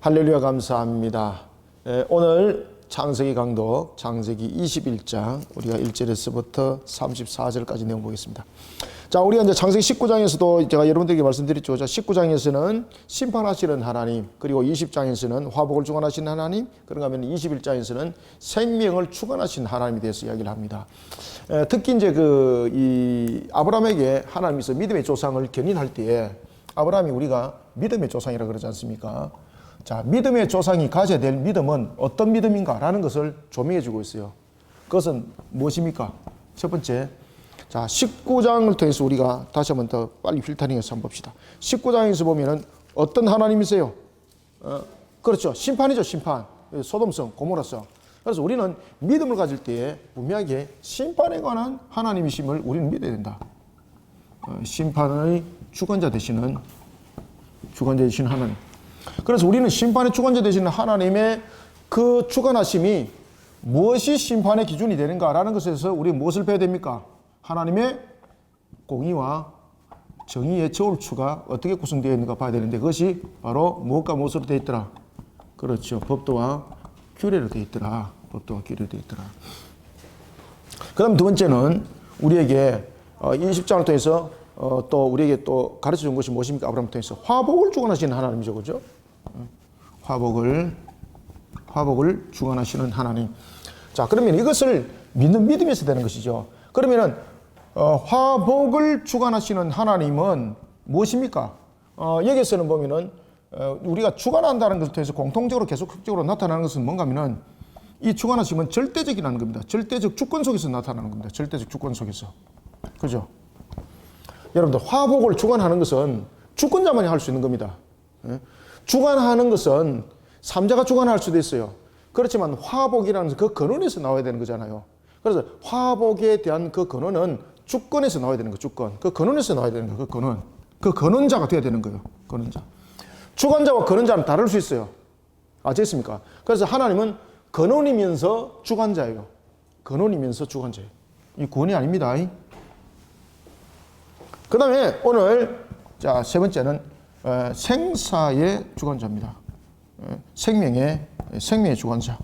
할렐루야 감사합니다. 오늘 창세기 강독 창세기 21장 우리가 1절에서부터 34절까지 내용 보겠습니다. 자, 우리가 이제 창세기 19장에서도 제가 여러분들에게 말씀드렸죠. 자, 19장에서는 심판하시는 하나님, 그리고 20장에서는 화복을 주관하시는 하나님, 그런가 하면 21장에서는 생명을 주관하시는 하나님에 대해서 이야기를 합니다. 특히 이제 이 아브라함에게 하나님께서 믿음의 조상을 견인할 때에 아브라함이 우리가 믿음의 조상이라고 그러지 않습니까? 자, 믿음의 조상이 가져야 될 믿음은 어떤 믿음인가라는 것을 조명해 주고 있어요. 그것은 무엇입니까? 첫 번째, 자, 19장을 통해서 우리가 다시 한번 더 빨리 필터링해서 한번 봅시다. 19장에서 보면은 어떤 하나님이세요? 그렇죠. 심판이죠, 심판. 소돔성, 고모라성. 그래서 우리는 믿음을 가질 때에 분명하게 심판에 관한 하나님이심을 우리는 믿어야 된다. 심판의 주관자 되시는 하나님. 그래서 우리는 심판의 주관자 되시는 하나님의 그 주관하심이 무엇이 심판의 기준이 되는가라는 것에서 우리 무엇을 배워야 됩니까? 하나님의 공의와 정의의 저울추가 어떻게 구성되어 있는가 봐야 되는데, 그것이 바로 무엇과 무엇으로 되어 있더라? 그렇죠. 법도와 규례로 되어 있더라. 법도와 규례로 되어 있더라. 그 다음 두 번째는 우리에게 20장을 통해서 또 우리에게 또 가르쳐 준 것이 무엇입니까? 아브라함을 통해서 화복을 주관하시는 하나님이죠. 그죠? 화복을 주관하시는 하나님. 자, 그러면 이것을 믿는 믿음에서 되는 것이죠. 그러면은 화복을 주관하시는 하나님은 무엇입니까? 여기서는 보면은 우리가 주관한다는 것을 통해서 공통적으로 계속적으로 나타나는 것은 뭔가 하면은 이 주관하심은 절대적이라는 겁니다. 절대적 주권 속에서 나타나는 겁니다. 절대적 주권 속에서. 그죠? 여러분들, 화복을 주관하는 것은 주권자만이 할 수 있는 겁니다. 주관하는 것은 삼자가 주관할 수도 있어요. 그렇지만 화복이라는 그 근원에서 나와야 되는 거잖아요. 그래서 화복에 대한 그 근원은 주권에서 나와야 되는 거예요. 주권. 그 근원에서 나와야 되는 거예요. 그 근원. 그 근원자가 돼야 되는 거예요. 근원자. 주관자와 근원자는 다를 수 있어요. 아시겠습니까? 그래서 하나님은 근원이면서 주관자예요. 근원이면서 주관자예요. 이 구원이 아닙니다. 그 다음에 오늘 자, 세 번째는 생사의 주관자입니다. 생명의 주관자.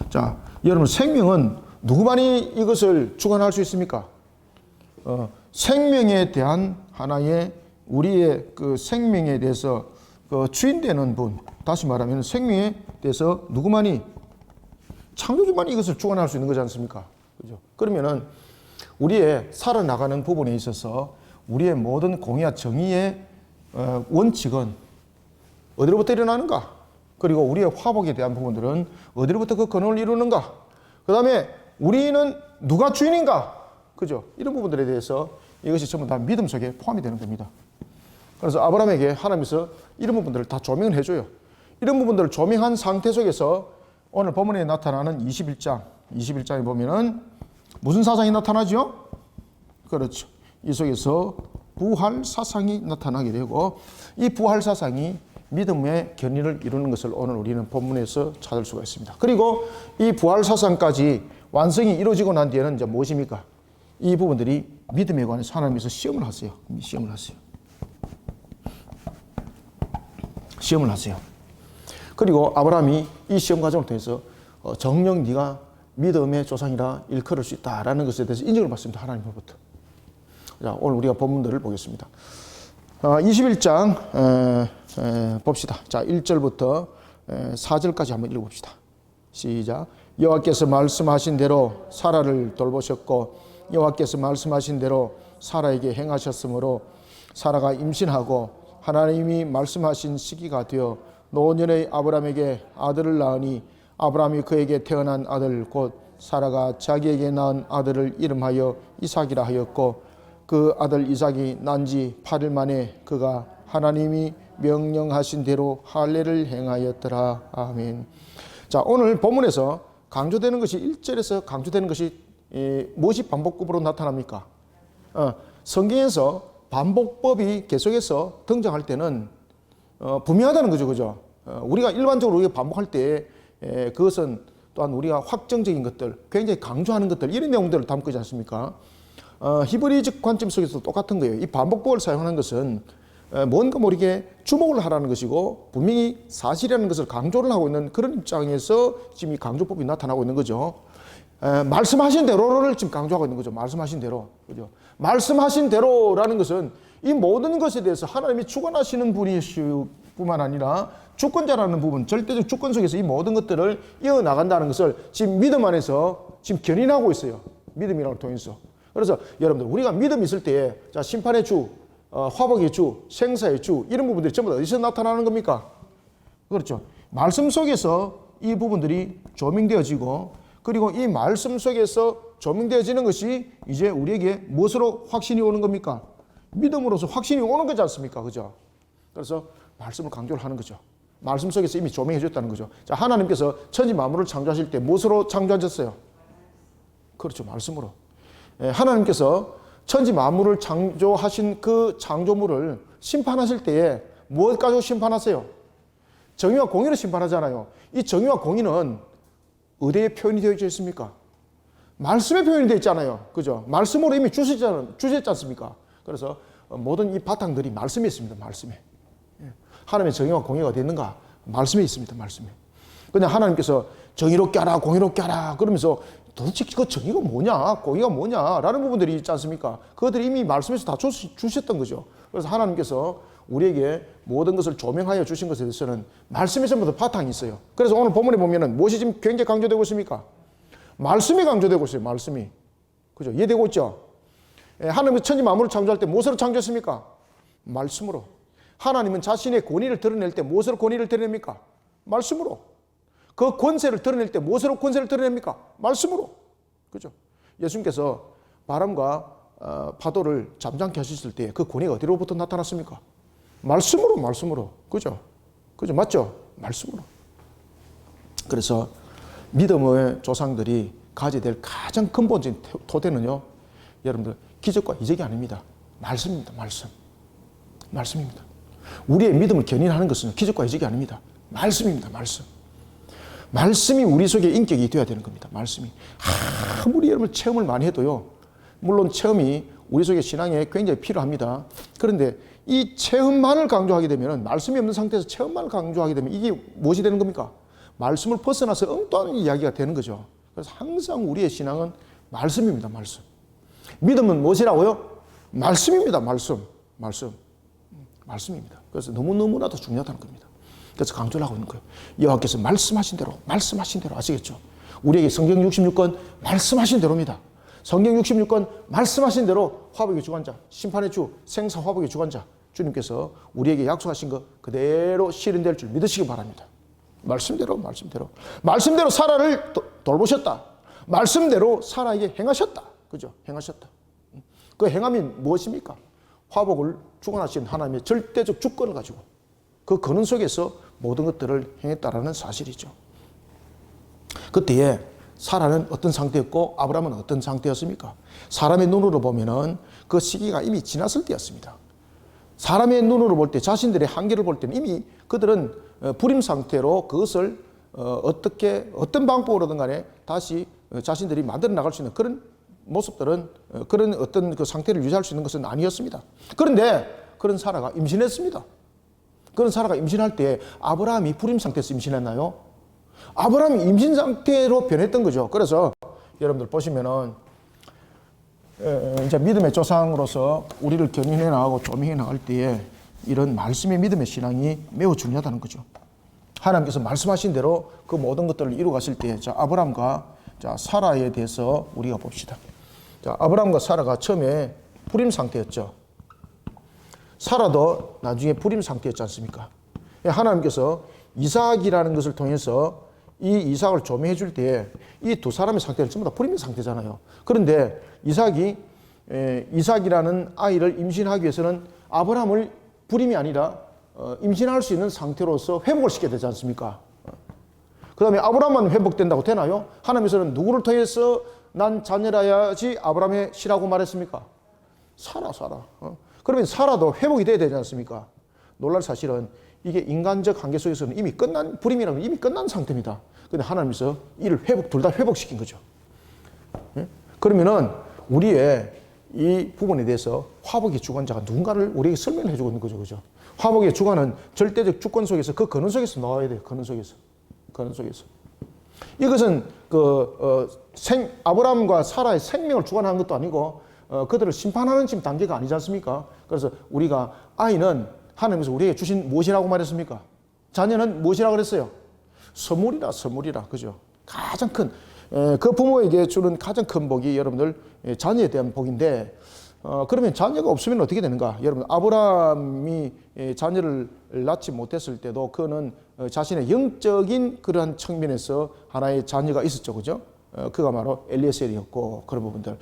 자, 여러분, 생명은 누구만이 이것을 주관할 수 있습니까? 생명에 대한 하나의 우리의 그 생명에 대해서 그 주인되는 분, 다시 말하면 생명에 대해서 누구만이, 창조주만이 이것을 주관할 수 있는 거지 않습니까? 그죠? 그러면은 우리의 살아나가는 부분에 있어서 우리의 모든 공의와 정의의 원칙은 어디로부터 일어나는가? 그리고 우리의 화복에 대한 부분들은 어디로부터 그 근원을 이루는가? 그 다음에 우리는 누가 주인인가? 그죠? 이런 부분들에 대해서 이것이 전부 다 믿음 속에 포함이 되는 겁니다. 그래서 아브라함에게 하나님께서 이런 부분들을 다 조명을 해줘요. 이런 부분들을 조명한 상태 속에서 오늘 본문에 나타나는 21장에 보면은 무슨 사상이 나타나죠? 그렇죠. 이 속에서 부활 사상이 나타나게 되고, 이 부활 사상이 믿음의 견인을 이루는 것을 오늘 우리는 본문에서 찾을 수가 있습니다. 그리고 이 부활 사상까지 완성이 이루어지고 난 뒤에는 이제 무엇입니까? 이 부분들이 믿음에 관해서 하나님께서 시험을 하세요. 시험을 하세요. 그리고 아브라함이 이 시험 과정을 통해서 정녕 네가 믿음의 조상이라 일컬을 수 있다라는 것에 대해서 인정을 받습니다. 하나님으로부터. 자, 오늘 우리가 본문들을 보겠습니다. 21장 봅시다. 자, 1절부터 4절까지 한번 읽어봅시다. 시작. 여호와께서 말씀하신 대로 사라를 돌보셨고, 여호와께서 말씀하신 대로 사라에게 행하셨으므로 사라가 임신하고 하나님이 말씀하신 시기가 되어 노년의 아브라함에게 아들을 낳으니, 아브라함이 그에게 태어난 아들 곧 사라가 자기에게 낳은 아들을 이름하여 이삭이라 하였고, 그 아들 이삭이 난 지 8일 만에 그가 하나님이 명령하신 대로 할례를 행하였더라. 아멘. 자, 오늘 본문에서 강조되는 것이 1절에서 강조되는 것이 무엇이 반복급으로 나타납니까? 성경에서 반복법이 계속해서 등장할 때는 분명하다는 거죠. 그죠? 우리가 일반적으로 우리가 반복할 때 그것은 또한 우리가 확정적인 것들, 굉장히 강조하는 것들, 이런 내용들을 담고 있지 않습니까? 히브리적 관점 속에서 똑같은 거예요. 이 반복법을 사용하는 것은 뭔가 모르게 주목을 하라는 것이고 분명히 사실이라는 것을 강조를 하고 있는 그런 입장에서 지금 이 강조법이 나타나고 있는 거죠. 말씀하신 대로를 지금 강조하고 있는 거죠. 말씀하신 대로. 그죠? 말씀하신 대로라는 것은 이 모든 것에 대해서 하나님이 주관하시는 분이실 뿐만 아니라 주권자라는 부분, 절대적 주권 속에서 이 모든 것들을 이어나간다는 것을 지금 믿음 안에서 지금 견인하고 있어요. 믿음이라고 통해서. 그래서 여러분들, 우리가 믿음이 있을 때에, 자, 심판의 주, 화복의 주, 생사의 주, 이런 부분들이 전부 다 어디서 나타나는 겁니까? 그렇죠. 말씀 속에서 이 부분들이 조명되어지고, 그리고 이 말씀 속에서 조명되어지는 것이 이제 우리에게 무엇으로 확신이 오는 겁니까? 믿음으로서 확신이 오는 거지 않습니까? 그죠? 그래서 말씀을 강조를 하는 거죠. 말씀 속에서 이미 조명해 줬다는 거죠. 자, 하나님께서 천지 만물을 창조하실 때 무엇으로 창조하셨어요? 그렇죠. 말씀으로. 하나님께서 천지 만물을 창조하신 그 창조물을 심판하실 때에 무엇 가지고 심판하세요? 정의와 공의로 심판하잖아요. 이 정의와 공의는 어디에 표현이 되어 있습니까? 말씀에 표현이 되어 있잖아요. 그죠? 말씀으로 이미 주셨지 않습니까? 그래서 모든 이 바탕들이 말씀에 있습니다. 말씀에. 하나님의 정의와 공의가 어디 있는가? 말씀에 있습니다. 말씀에. 그냥 하나님께서 정의롭게 하라, 공의롭게 하라 그러면서 도대체 그 정의가 뭐냐, 공의가 뭐냐 라는 부분들이 있지 않습니까? 그것들이 이미 말씀에서 다 주셨던 거죠. 그래서 하나님께서 우리에게 모든 것을 조명하여 주신 것에 대해서는 말씀에 전부 다 바탕이 있어요. 그래서 오늘 본문에 보면은 무엇이 지금 굉장히 강조되고 있습니까? 말씀이 강조되고 있어요. 말씀이. 그죠? 이해되고 있죠? 하나님은 천지 만물을 창조할 때 무엇으로 창조했습니까? 말씀으로. 하나님은 자신의 권위를 드러낼 때 무엇으로 권위를 드러냅니까? 말씀으로. 그 권세를 드러낼 때 무엇으로 권세를 드러냅니까? 말씀으로. 그죠? 예수님께서 바람과 파도를 잠잠케 하셨을 때 그 권위가 어디로부터 나타났습니까? 말씀으로, 말씀으로. 그죠? 그죠? 맞죠? 말씀으로. 그래서 믿음의 조상들이 가져야 될 가장 근본적인 토대는요, 여러분들, 기적과 이적이 아닙니다. 말씀입니다. 말씀. 말씀입니다. 우리의 믿음을 견인하는 것은 기적과 이적이 아닙니다. 말씀입니다. 말씀. 말씀이 우리 속에 인격이 되어야 되는 겁니다. 말씀이. 아무리 여러분 체험을 많이 해도요, 물론 체험이 우리 속에 신앙에 굉장히 필요합니다. 그런데 이 체험만을 강조하게 되면, 말씀이 없는 상태에서 체험만을 강조하게 되면 이게 무엇이 되는 겁니까? 말씀을 벗어나서 엉뚱한 이야기가 되는 거죠. 그래서 항상 우리의 신앙은 말씀입니다. 말씀. 믿음은 무엇이라고요? 말씀입니다. 말씀. 말씀. 말씀입니다. 그래서 너무너무나도 중요하다는 겁니다. 그래서 강조를 하고 있는 거예요. 여호와께서 말씀하신 대로, 말씀하신 대로. 아시겠죠? 우리에게 성경 66권 말씀하신 대로입니다. 성경 66권 말씀하신 대로 화복의 주관자, 심판의 주, 생사 화복의 주관자 주님께서 우리에게 약속하신 것 그대로 실현될 줄 믿으시기 바랍니다. 말씀대로, 말씀대로. 말씀대로 사라를 돌보셨다. 말씀대로 사라에게 행하셨다. 그죠? 행하셨다. 그 행함이 무엇입니까? 화복을 주관하신 하나님의 절대적 주권을 가지고 그 근원 속에서 모든 것들을 행했다라는 사실이죠. 그때에 사라는 어떤 상태였고 아브라함은 어떤 상태였습니까? 사람의 눈으로 보면은 그 시기가 이미 지났을 때였습니다. 사람의 눈으로 볼 때, 자신들의 한계를 볼 때는 이미 그들은 불임 상태로 그것을 어떤 방법으로든 간에 다시 자신들이 만들어 나갈 수 있는 그런 모습들은, 그런 어떤 그 상태를 유지할 수 있는 것은 아니었습니다. 그런데 그런 사라가 임신했습니다. 그런 사라가 임신할 때 아브라함이 불임 상태에서 임신했나요? 아브라함이 임신 상태로 변했던 거죠. 그래서 여러분들 보시면은 이제 믿음의 조상으로서 우리를 견인해 나가고 조명해 나갈 때에 이런 말씀의 믿음의 신앙이 매우 중요하다는 거죠. 하나님께서 말씀하신 대로 그 모든 것들을 이루어 가실 때, 자, 아브라함과 자, 사라에 대해서 우리가 봅시다. 자, 아브라함과 사라가 처음에 불임 상태였죠. 사라도 나중에 불임 상태였지 않습니까? 하나님께서 이삭이라는 것을 통해서 이 이삭을 조명해 줄 때 이 두 사람의 상태는 전부 다 불임의 상태잖아요. 그런데 이삭이라는 아이를 임신하기 위해서는 아브라함을 불임이 아니라 임신할 수 있는 상태로서 회복을 시켜야 되지 않습니까? 그 다음에 아브라함만 회복된다고 되나요? 하나님께서는 누구를 통해서 난 자녀라야지 아브라함의 시라고 말했습니까? 사라. 그러면 사라도 회복이 돼야 되지 않습니까? 놀랄 사실은 이게 인간적 한계 속에서는 이미 끝난, 불임이라면 이미 끝난 상태입니다. 근데 하나님께서 이를 둘 다 회복시킨 거죠. 예? 그러면은 우리의 이 부분에 대해서 화복의 주관자가 누군가를 우리에게 설명을 해주고 있는 거죠. 그죠? 화복의 주관은 절대적 주권 속에서 그 근원 속에서 나와야 돼요. 근원 속에서. 근원 속에서. 이것은 아브라함과 사라의 생명을 주관하는 것도 아니고 그들을 심판하는 지금 단계가 아니지 않습니까? 그래서 우리가 아이는 하나님께서 우리에게 주신 무엇이라고 말했습니까? 자녀는 무엇이라고 그랬어요? 선물이라, 선물이라. 그죠? 가장 큰, 그 부모에게 주는 가장 큰 복이 여러분들 자녀에 대한 복인데, 그러면 자녀가 없으면 어떻게 되는가? 여러분, 아브라함이 자녀를 낳지 못했을 때도 그는 자신의 영적인 그러한 측면에서 하나의 자녀가 있었죠. 그죠? 그가 바로 엘리에셀이었고, 그런 부분들.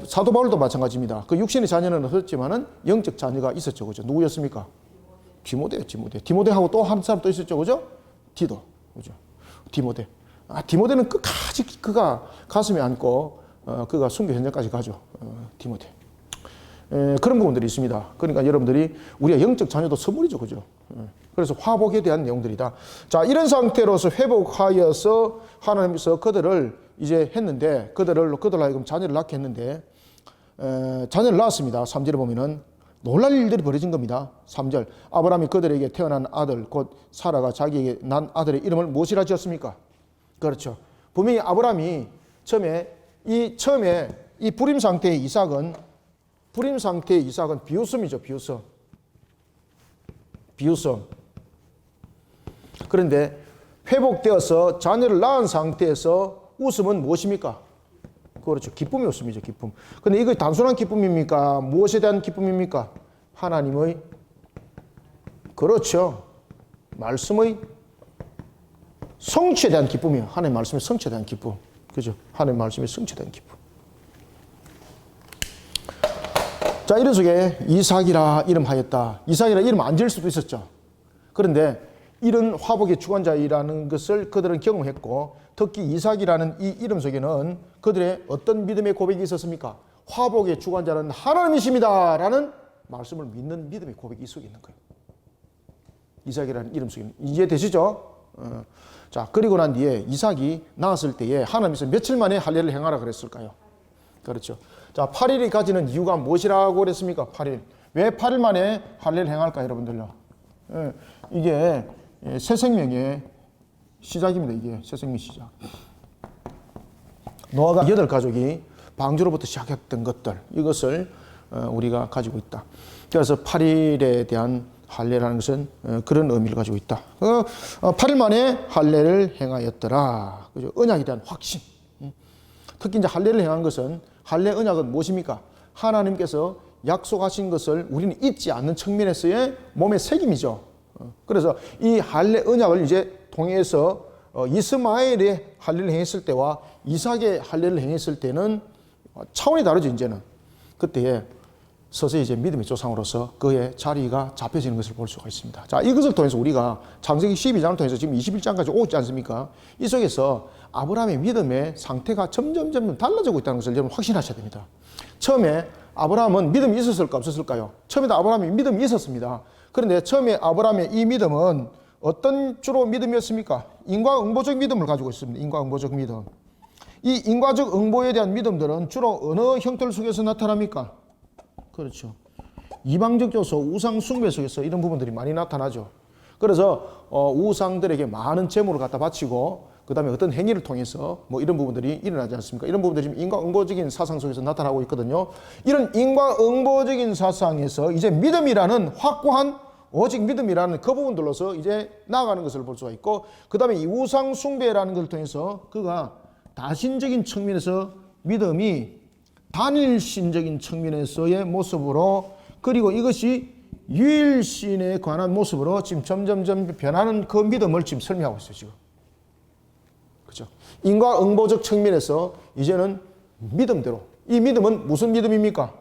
사도 바울도 마찬가지입니다. 그 육신의 자녀는 없었지만은 영적 자녀가 있었죠. 그죠? 누구였습니까? 디모데요, 디모데. 디모데하고 또 한 사람 또 있었죠. 그죠? 디도. 그죠? 디모데. 디모데는 끝까지 그가 가슴에 안고, 그가 순교 현장까지 가죠. 디모데. 그런 부분들이 있습니다. 그러니까 여러분들이 우리가 영적 자녀도 선물이죠. 그죠? 그래서 화복에 대한 내용들이다. 자, 이런 상태로서 회복하여서 하나님께서 그들을 이제 했는데, 그들 하여금 자녀를 낳게 했는데, 자녀를 낳았습니다. 3절에 보면은 놀랄 일들이 벌어진 겁니다. 3절. 아브라함이 그들에게 태어난 아들, 곧 사라가 자기에게 난 아들의 이름을 무엇이라 지었습니까? 그렇죠. 분명히 아브라함이 처음에 이 불임 상태의 이삭은 비웃음이죠. 비웃음. 그런데 회복되어서 자녀를 낳은 상태에서 웃음은 무엇입니까? 그렇죠. 기쁨의 웃음이죠. 기쁨. 근데 이거 단순한 기쁨입니까? 무엇에 대한 기쁨입니까? 하나님의, 그렇죠. 말씀의 성취에 대한 기쁨이에요. 하나님의 말씀의 성취에 대한 기쁨. 그죠? 하나님의 말씀의 성취에 대한 기쁨. 자, 이런 속에 이삭이라 이름하였다. 이삭이라 이름 안 지을 수도 있었죠. 그런데 이런 화복의 주관자이라는 것을 그들은 경험했고, 특히 이삭이라는 이 이름 속에는 그들의 어떤 믿음의 고백이 있었습니까? 화복의 주관자는 하나님이십니다 라는 말씀을 믿는 믿음의 고백이 이 속에 있는 거예요. 이삭이라는 이름 속에는. 이해되시죠? 자, 그리고 난 뒤에 이삭이 낳았을 때에 하나님께서 며칠 만에 할례를 행하라 그랬을까요? 그렇죠. 자, 8일이 가지는 이유가 무엇이라고 그랬습니까? 8일. 왜 8일 만에 할례를 행할까, 여러분들요? 이게 새 생명의 시작입니다. 이게 새 생명의 시작. 노아가 8가족이 방주로부터 시작했던 것들, 이것을 우리가 가지고 있다. 그래서 8일에 대한 할례라는 것은 그런 의미를 가지고 있다. 8일 만에 할례를 행하였더라. 그죠? 언약에 대한 확신. 특히 이제 할례를 행한 것은, 할례 언약은 무엇입니까? 하나님께서 약속하신 것을 우리는 잊지 않는 측면에서의 몸의 책임이죠. 그래서 이 할례 언약을 이제 통해서 이스마엘의 할례를 행했을 때와 이삭의 할례를 행했을 때는 차원이 다르죠. 이제는 그때에 서서히 이제 믿음의 조상으로서 그의 자리가 잡혀지는 것을 볼 수가 있습니다. 자, 이것을 통해서 우리가 창세기 12장을 통해서 지금 21장까지 오지 않습니까? 이 속에서 아브라함의 믿음의 상태가 점점 달라지고 있다는 것을 여러분 확신하셔야 됩니다. 처음에 아브라함은 믿음이 있었을까 없었을까요? 처음에도 아브라함이 믿음이 있었습니다. 그런데 처음에 아브라함의 이 믿음은 어떤 주로 믿음이었습니까? 인과응보적 믿음을 가지고 있습니다. 인과응보적 믿음. 이 인과적 응보에 대한 믿음들은 주로 어느 형태를 속에서 나타납니까? 그렇죠. 이방적 요소, 우상 숭배 속에서 이런 부분들이 많이 나타나죠. 그래서 우상들에게 많은 재물을 갖다 바치고 그 다음에 어떤 행위를 통해서 뭐 이런 부분들이 일어나지 않습니까? 이런 부분들이 지금 인과응보적인 사상 속에서 나타나고 있거든요. 이런 인과응보적인 사상에서 이제 믿음이라는 확고한 오직 믿음이라는 그 부분들로서 이제 나아가는 것을 볼 수가 있고, 그 다음에 이 우상 숭배라는 것을 통해서 그가 다신적인 측면에서 믿음이 단일신적인 측면에서의 모습으로, 그리고 이것이 유일신에 관한 모습으로 지금 점점 변하는 그 믿음을 지금 설명하고 있어요, 지금. 그죠? 인과응보적 측면에서 이제는 믿음대로. 이 믿음은 무슨 믿음입니까?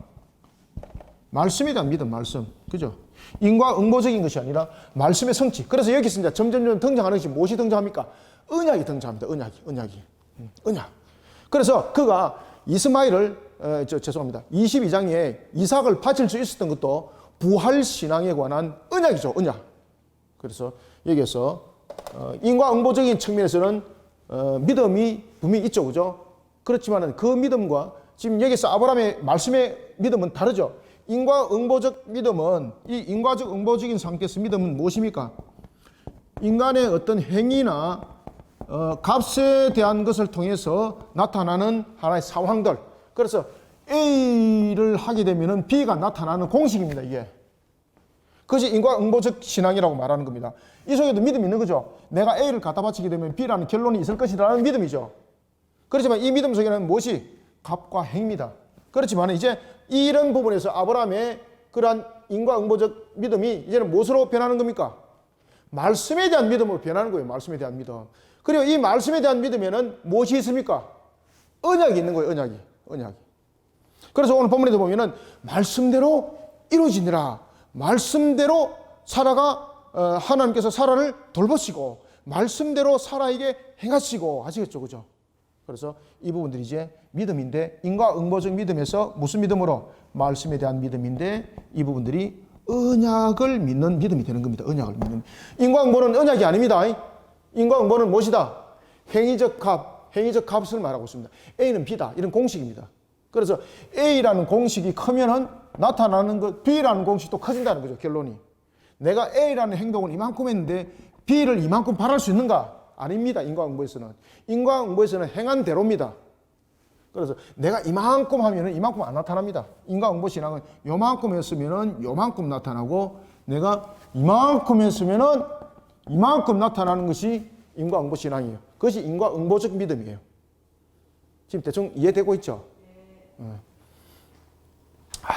말씀에 대한 믿음, 말씀. 그죠? 인과응보적인 것이 아니라 말씀의 성취. 그래서 여기서 이제 점점 등장하는 것이 무엇이 등장합니까? 언약이 등장합니다. 언약이. 언약. 그래서 그가 이스마엘을, 죄송합니다. 22장에 이삭을 바칠 수 있었던 것도 부활신앙에 관한 언약이죠, 언약. 그래서 여기에서 인과응보적인 측면에서는 믿음이 분명히 있죠, 그죠? 그렇지만은 그 믿음과 지금 여기서 아브라함의 말씀의 믿음은 다르죠. 인과응보적 믿음은, 이 인과응보적인 상태에서 믿음은 무엇입니까? 인간의 어떤 행위나 값에 대한 것을 통해서 나타나는 하나의 상황들. 그래서 A를 하게 되면 B가 나타나는 공식입니다. 이게. 그것이 인과응보적 신앙이라고 말하는 겁니다. 이 속에도 믿음이 있는 거죠. 내가 A를 갖다 바치게 되면 B라는 결론이 있을 것이라는 믿음이죠. 그렇지만 이 믿음 속에는 무엇이? 값과 행입니다. 그렇지만 이제 이런 부분에서 아브라함의 그러한 인과응보적 믿음이 이제는 무엇으로 변하는 겁니까? 말씀에 대한 믿음으로 변하는 거예요. 말씀에 대한 믿음. 그리고 이 말씀에 대한 믿음에는 무엇이 있습니까? 언약이 있는 거예요. 언약이. 그래서 오늘 본문에도 보면은 말씀대로 이루어지니라. 말씀대로 사라가 하나님께서 사라를 돌보시고 말씀대로 사라에게 행하시고 하시겠죠. 그죠? 그래서 이 부분들이 이제 믿음인데 인과응보적 믿음에서 무슨 믿음으로? 말씀에 대한 믿음인데 이 부분들이 언약을 믿는 믿음이 되는 겁니다. 언약을 믿는. 인과응보는 언약이 아닙니다. 인과응보는 무엇이다? 행위적 값을 말하고 있습니다. A는 B다. 이런 공식입니다. 그래서 A라는 공식이 크면은 나타나는 것, B라는 공식도 커진다는 거죠. 결론이. 내가 A라는 행동을 이만큼 했는데 B를 이만큼 바랄 수 있는가? 아닙니다. 인과응보에서는. 인과응보에서는 행한 대로입니다. 그래서 내가 이만큼 하면은 이만큼 안 나타납니다. 인과응보 신앙은 요만큼 했으면은 요만큼 나타나고 내가 이만큼 했으면은 이만큼 나타나는 것이 인과응보 신앙이에요. 그것이 인과응보적 믿음이에요. 지금 대충 이해되고 있죠?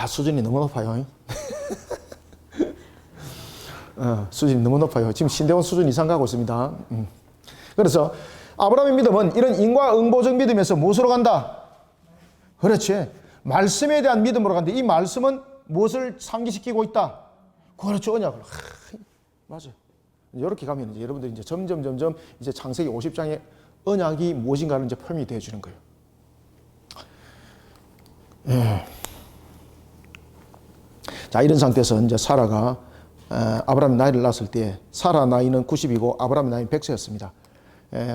수준이 너무 높아요. 수준이 너무 높아요. 지금 신대원 수준 이상 가고 있습니다. 그래서 아브라함의 믿음은 이런 인과응보적 믿음에서 무엇으로 간다? 그렇지. 말씀에 대한 믿음으로 간다. 이 말씀은 무엇을 상기시키고 있다? 그렇죠. 언약을. 맞아요. 이렇게 가면 이제 여러분들이 이제 점점 이제 창세기 50장의 언약이 무엇인가를 이제 표현이 되어 주는 거예요. 자, 이런 상태에서 이제 사라가 아브라함의 나이를 낳았을 때 사라 나이는 90이고 아브라함의 나이는 100세였습니다.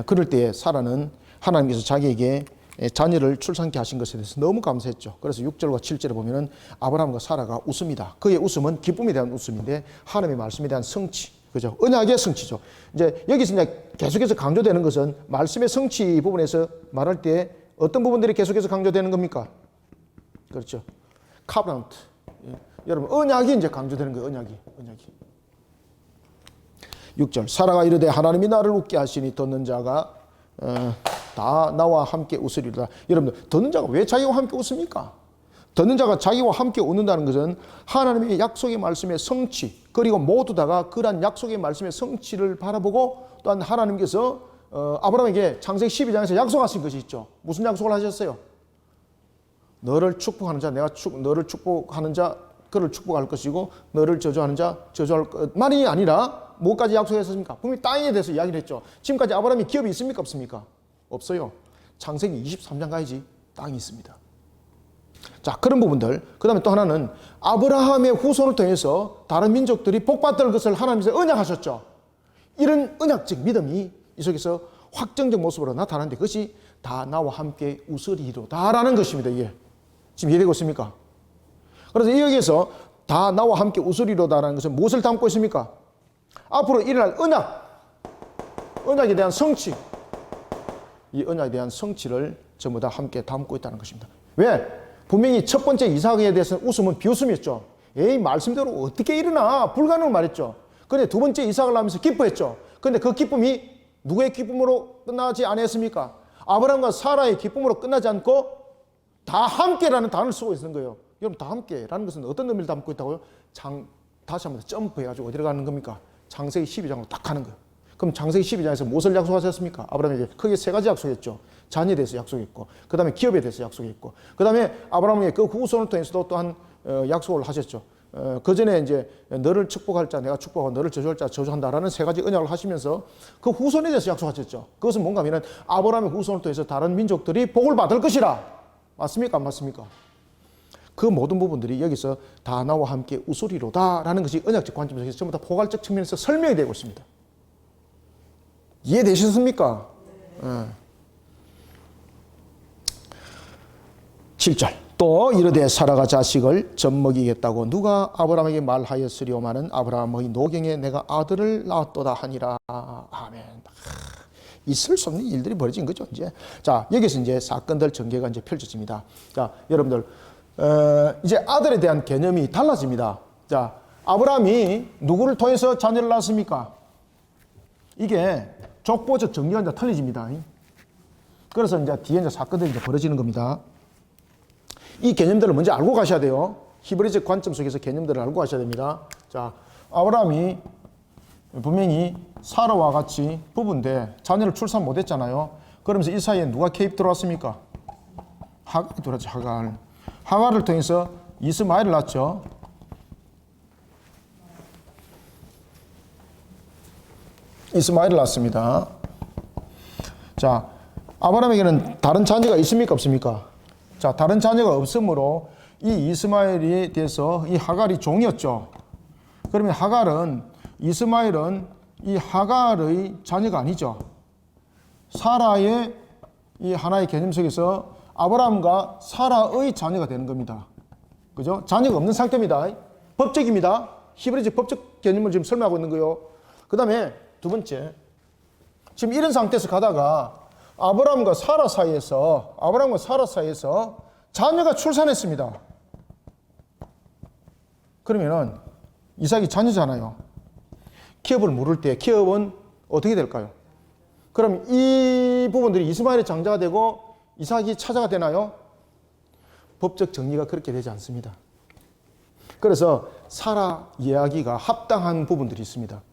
그럴 때 사라는 하나님께서 자기에게 자녀를 출산케 하신 것에 대해서 너무 감사했죠. 그래서 6절과 7절에 보면은 아브라함과 사라가 웃습니다. 그의 웃음은 기쁨에 대한 웃음인데 하나님의 말씀에 대한 성취, 그죠? 언약의 성취죠. 이제 여기서 이제 계속해서 강조되는 것은 말씀의 성취 부분에서 말할 때 어떤 부분들이 계속해서 강조되는 겁니까? 그렇죠. 카브넌트. 여러분 언약이 이제 강조되는 거예요. 언약이. 6절 사라가 이르되 하나님이 나를 웃게 하시니 듣는 자가 다 나와 함께 웃으리로다. 여러분들 듣는 자가 왜 자기와 함께 웃습니까? 듣는 자가 자기와 함께 웃는다는 것은 하나님의 약속의 말씀의 성취 그리고 모두 다가 그러한 약속의 말씀의 성취를 바라보고 또한 하나님께서 아브라함에게 창세기 12장에서 약속하신 것이 있죠. 무슨 약속을 하셨어요? 너를 축복하는 자 너를 축복하는 자 그를 축복할 것이고 너를 저주하는 자 저주할 것만이 아니라 뭐까지 약속했습니까? 분명히 땅에 대해서 이야기를 했죠. 지금까지 아브라함이 기업이 있습니까? 없습니까? 없어요. 창세기 23장 가야지 땅이 있습니다. 자, 그런 부분들. 그 다음에 또 하나는 아브라함의 후손을 통해서 다른 민족들이 복받을 것을 하나님께서 언약하셨죠. 이런 언약적 믿음이 이 속에서 확정적 모습으로 나타나는데 그것이 다 나와 함께 웃으리로다라는 것입니다. 이게 지금 이해되고 있습니까? 그래서 여기에서 다 나와 함께 웃으리로다라는 것은 무엇을 담고 있습니까? 앞으로 일어날 언약에 대한 성취, 이 언약에 대한 성취를 전부 다 함께 담고 있다는 것입니다. 왜? 분명히 첫 번째 이삭에 대해서는 웃음은 비웃음이었죠. 에이 말씀대로 어떻게 일어나 불가능을 말했죠. 그런데 두 번째 이삭을 낳으면서 기뻐했죠. 그런데 그 기쁨이 누구의 기쁨으로 끝나지 않았습니까? 아브라함과 사라의 기쁨으로 끝나지 않고 다 함께라는 단어를 쓰고 있는 거예요. 여러분 다 함께라는 것은 어떤 의미를 담고 있다고요? 다시 한번 점프해가지고 어디로 가는 겁니까? 창세기 12장으로 딱 가는 거예요. 그럼 창세기 12장에서 무엇을 약속하셨습니까? 아브라함에게 크게 세 가지 약속했죠. 자녀에 대해서 약속했고 그 다음에 기업에 대해서 약속했고 그 다음에 아브라함에게 그 후손을 통해서도 또한 약속을 하셨죠. 그 전에 이제 너를 축복할 자 내가 축복하고 너를 저주할 자 저주한다라는 세 가지 언약을 하시면서 그 후손에 대해서 약속하셨죠. 그것은 뭔가 하면 아브라함의 후손을 통해서 다른 민족들이 복을 받을 것이라. 맞습니까? 안 맞습니까? 그 모든 부분들이 여기서 다 나와 함께 웃으리로다라는 것이 언약적 관점에서 전부 다 포괄적 측면에서 설명이 되고 있습니다. 이해되셨습니까? 네. 7절 또 이르되 사라가 자식을 젖먹이겠다고 누가 아브라함에게 말하였으리오마는 아브라함의 노경에 내가 아들을 낳았도다 하니라. 아멘. 있을 수 없는 일들이 벌어진 거죠. 이제 자 여기서 이제 사건들 전개가 이제 펼쳐집니다. 자 여러분들 이제 아들에 대한 개념이 달라집니다. 자 아브라함이 누구를 통해서 자녀를 낳았습니까? 이게 족보적 전개가 이제 틀려집니다. 그래서 이제 뒤에 이제 사건들이 이제 벌어지는 겁니다. 이 개념들을 먼저 알고 가셔야 돼요. 히브리적 관점 속에서 개념들을 알고 가셔야 됩니다. 자, 아브라함이 분명히 사라와 같이 부부인데 자녀를 출산 못했잖아요. 그러면서 이 사이에 누가 개입 들어왔습니까? 하갈이 들어왔죠. 하갈을 통해서 이스마엘을 낳았죠. 이스마엘을 낳았습니다. 자, 아브라함에게는 다른 자녀가 있습니까? 없습니까? 자, 다른 자녀가 없으므로 이 이스마엘에 대해서 이 하갈이 종이었죠. 그러면 이스마엘은 이 하갈의 자녀가 아니죠. 사라의 이 하나의 개념 속에서 아브라함과 사라의 자녀가 되는 겁니다. 그죠? 자녀가 없는 상태입니다. 법적입니다. 히브리적 법적 개념을 지금 설명하고 있는 거예요. 그 다음에 두 번째, 지금 이런 상태에서 가다가 아브라함과 사라 사이에서 자녀가 출산했습니다. 그러면은 이삭이 자녀잖아요. 기업을 물을 때 기업은 어떻게 될까요? 그럼 이 부분들이 이스마엘의 장자가 되고 이삭이 차자가 되나요? 법적 정리가 그렇게 되지 않습니다. 그래서 사라 이야기가 합당한 부분들이 있습니다.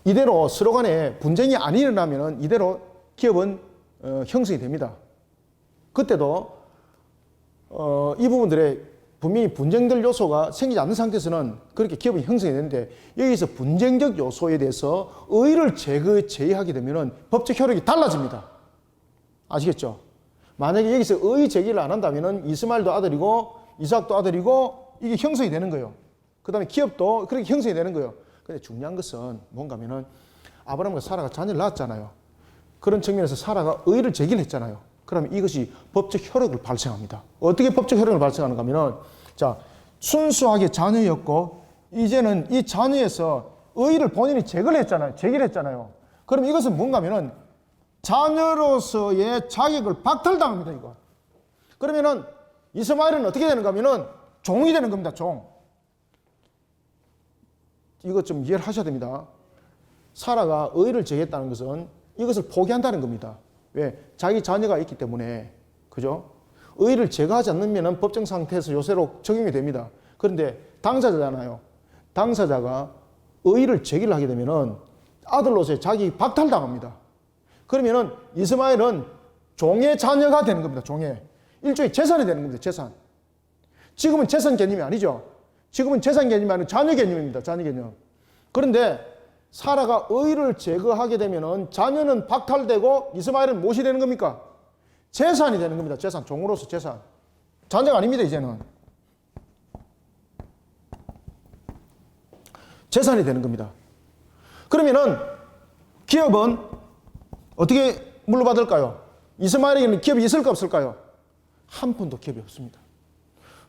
이대로 서로 간에 분쟁이 안 일어나면 이대로 기업은 형성이 됩니다. 그때도 이 부분들에 분명히 분쟁될 요소가 생기지 않는 상태에서는 그렇게 기업이 형성이 되는데 여기서 분쟁적 요소에 대해서 의의를 제기하게 되면 법적 효력이 달라집니다. 아시겠죠? 만약에 여기서 의의 제기를 안 한다면 이스마엘도 아들이고 이삭도 아들이고 이게 형성이 되는 거예요. 그 다음에 기업도 그렇게 형성이 되는 거예요. 근데 중요한 것은 뭔가 하면은 아브라함과 사라가 자녀를 낳았잖아요. 그런 측면에서 사라가 의의를 제기를 했잖아요. 그러면 이것이 법적 효력을 발생합니다. 어떻게 법적 효력을 발생하는가 하면은 자, 순수하게 자녀였고 이제는 이 자녀에서 의의를 본인이 제기를 했잖아요. 그럼 이것은 뭔가 하면은 자녀로서의 자격을 박탈당합니다, 이거. 그러면은 이스마엘은 어떻게 되는가 하면은 종이 되는 겁니다, 종. 이것 좀 이해를 하셔야 됩니다. 사라가 의의를 제기했다는 것은 이것을 포기한다는 겁니다. 왜? 자기 자녀가 있기 때문에. 그죠? 의의를 제거하지 않으면 법정 상태에서 요새로 적용이 됩니다. 그런데 당사자잖아요. 당사자가 의의를 제기를 하게 되면 아들로서의 자격이 박탈당합니다. 그러면은 이스마엘은 종의 자녀가 되는 겁니다. 종의. 일종의 재산이 되는 겁니다. 재산. 지금은 재산 개념이 아니죠. 지금은 재산 개념이 아니고 자녀 개념입니다. 자녀 개념. 그런데 사라가 의의를 제거하게 되면은 자녀는 박탈되고 이스마엘은 무엇이 되는 겁니까? 재산이 되는 겁니다. 재산. 종으로서 재산. 자녀가 아닙니다. 이제는. 재산이 되는 겁니다. 그러면은 기업은 어떻게 물려받을까요? 이스마엘에게는 기업이 있을까 없을까요? 한 푼도 기업이 없습니다.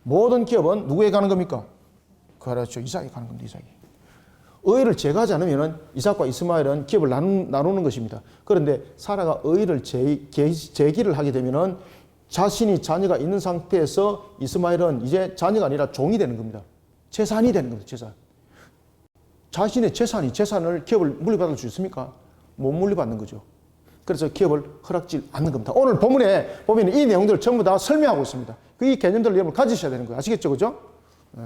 모든 기업은 누구에게 가는 겁니까? 그렇죠. 이삭에게 가는 겁니다. 이삭이. 의의를 제거하지 않으면 이삭과 이스마엘은 기업을 나누는 것입니다. 그런데 사라가 의의를 제기를 하게 되면 자신이 자녀가 있는 상태에서 이스마엘은 이제 자녀가 아니라 종이 되는 겁니다. 재산이 되는 겁니다. 재산. 자신의 재산을 기업을 물려받을 수 있습니까? 못 물려받는 거죠. 그래서 기업을 허락지 않는 겁니다. 오늘 본문에 보면 이 내용들을 전부 다 설명하고 있습니다. 이 개념들을 여러분 가지셔야 되는 거예요. 아시겠죠? 그죠? 네.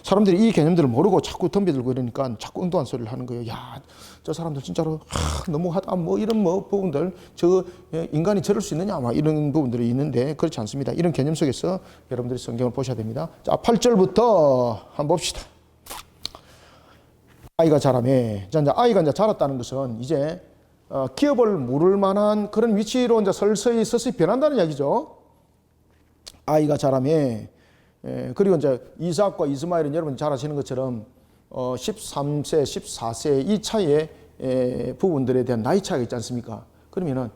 사람들이 이 개념들을 모르고 자꾸 덤벼들고 이러니까 자꾸 엉뚱한 소리를 하는 거예요. 야, 저 사람들 진짜로 너무하다. 뭐 이런 부분들, 인간이 저럴 수 있느냐, 막 이런 부분들이 있는데 그렇지 않습니다. 이런 개념 속에서 여러분들이 성경을 보셔야 됩니다. 자, 8절부터 한번 봅시다. 아이가 자라매. 자, 아이가 이제 자랐다는 것은 이제 기업을 물을 만한 그런 위치로 이제 서서히 변한다는 이야기죠. 아이가 자라매. 그리고 이제 이삭과 이스마엘은 여러분 잘 아시는 것처럼 13세, 14세 이 차이의 부분들에 대한 나이 차이가 있지 않습니까? 그러면은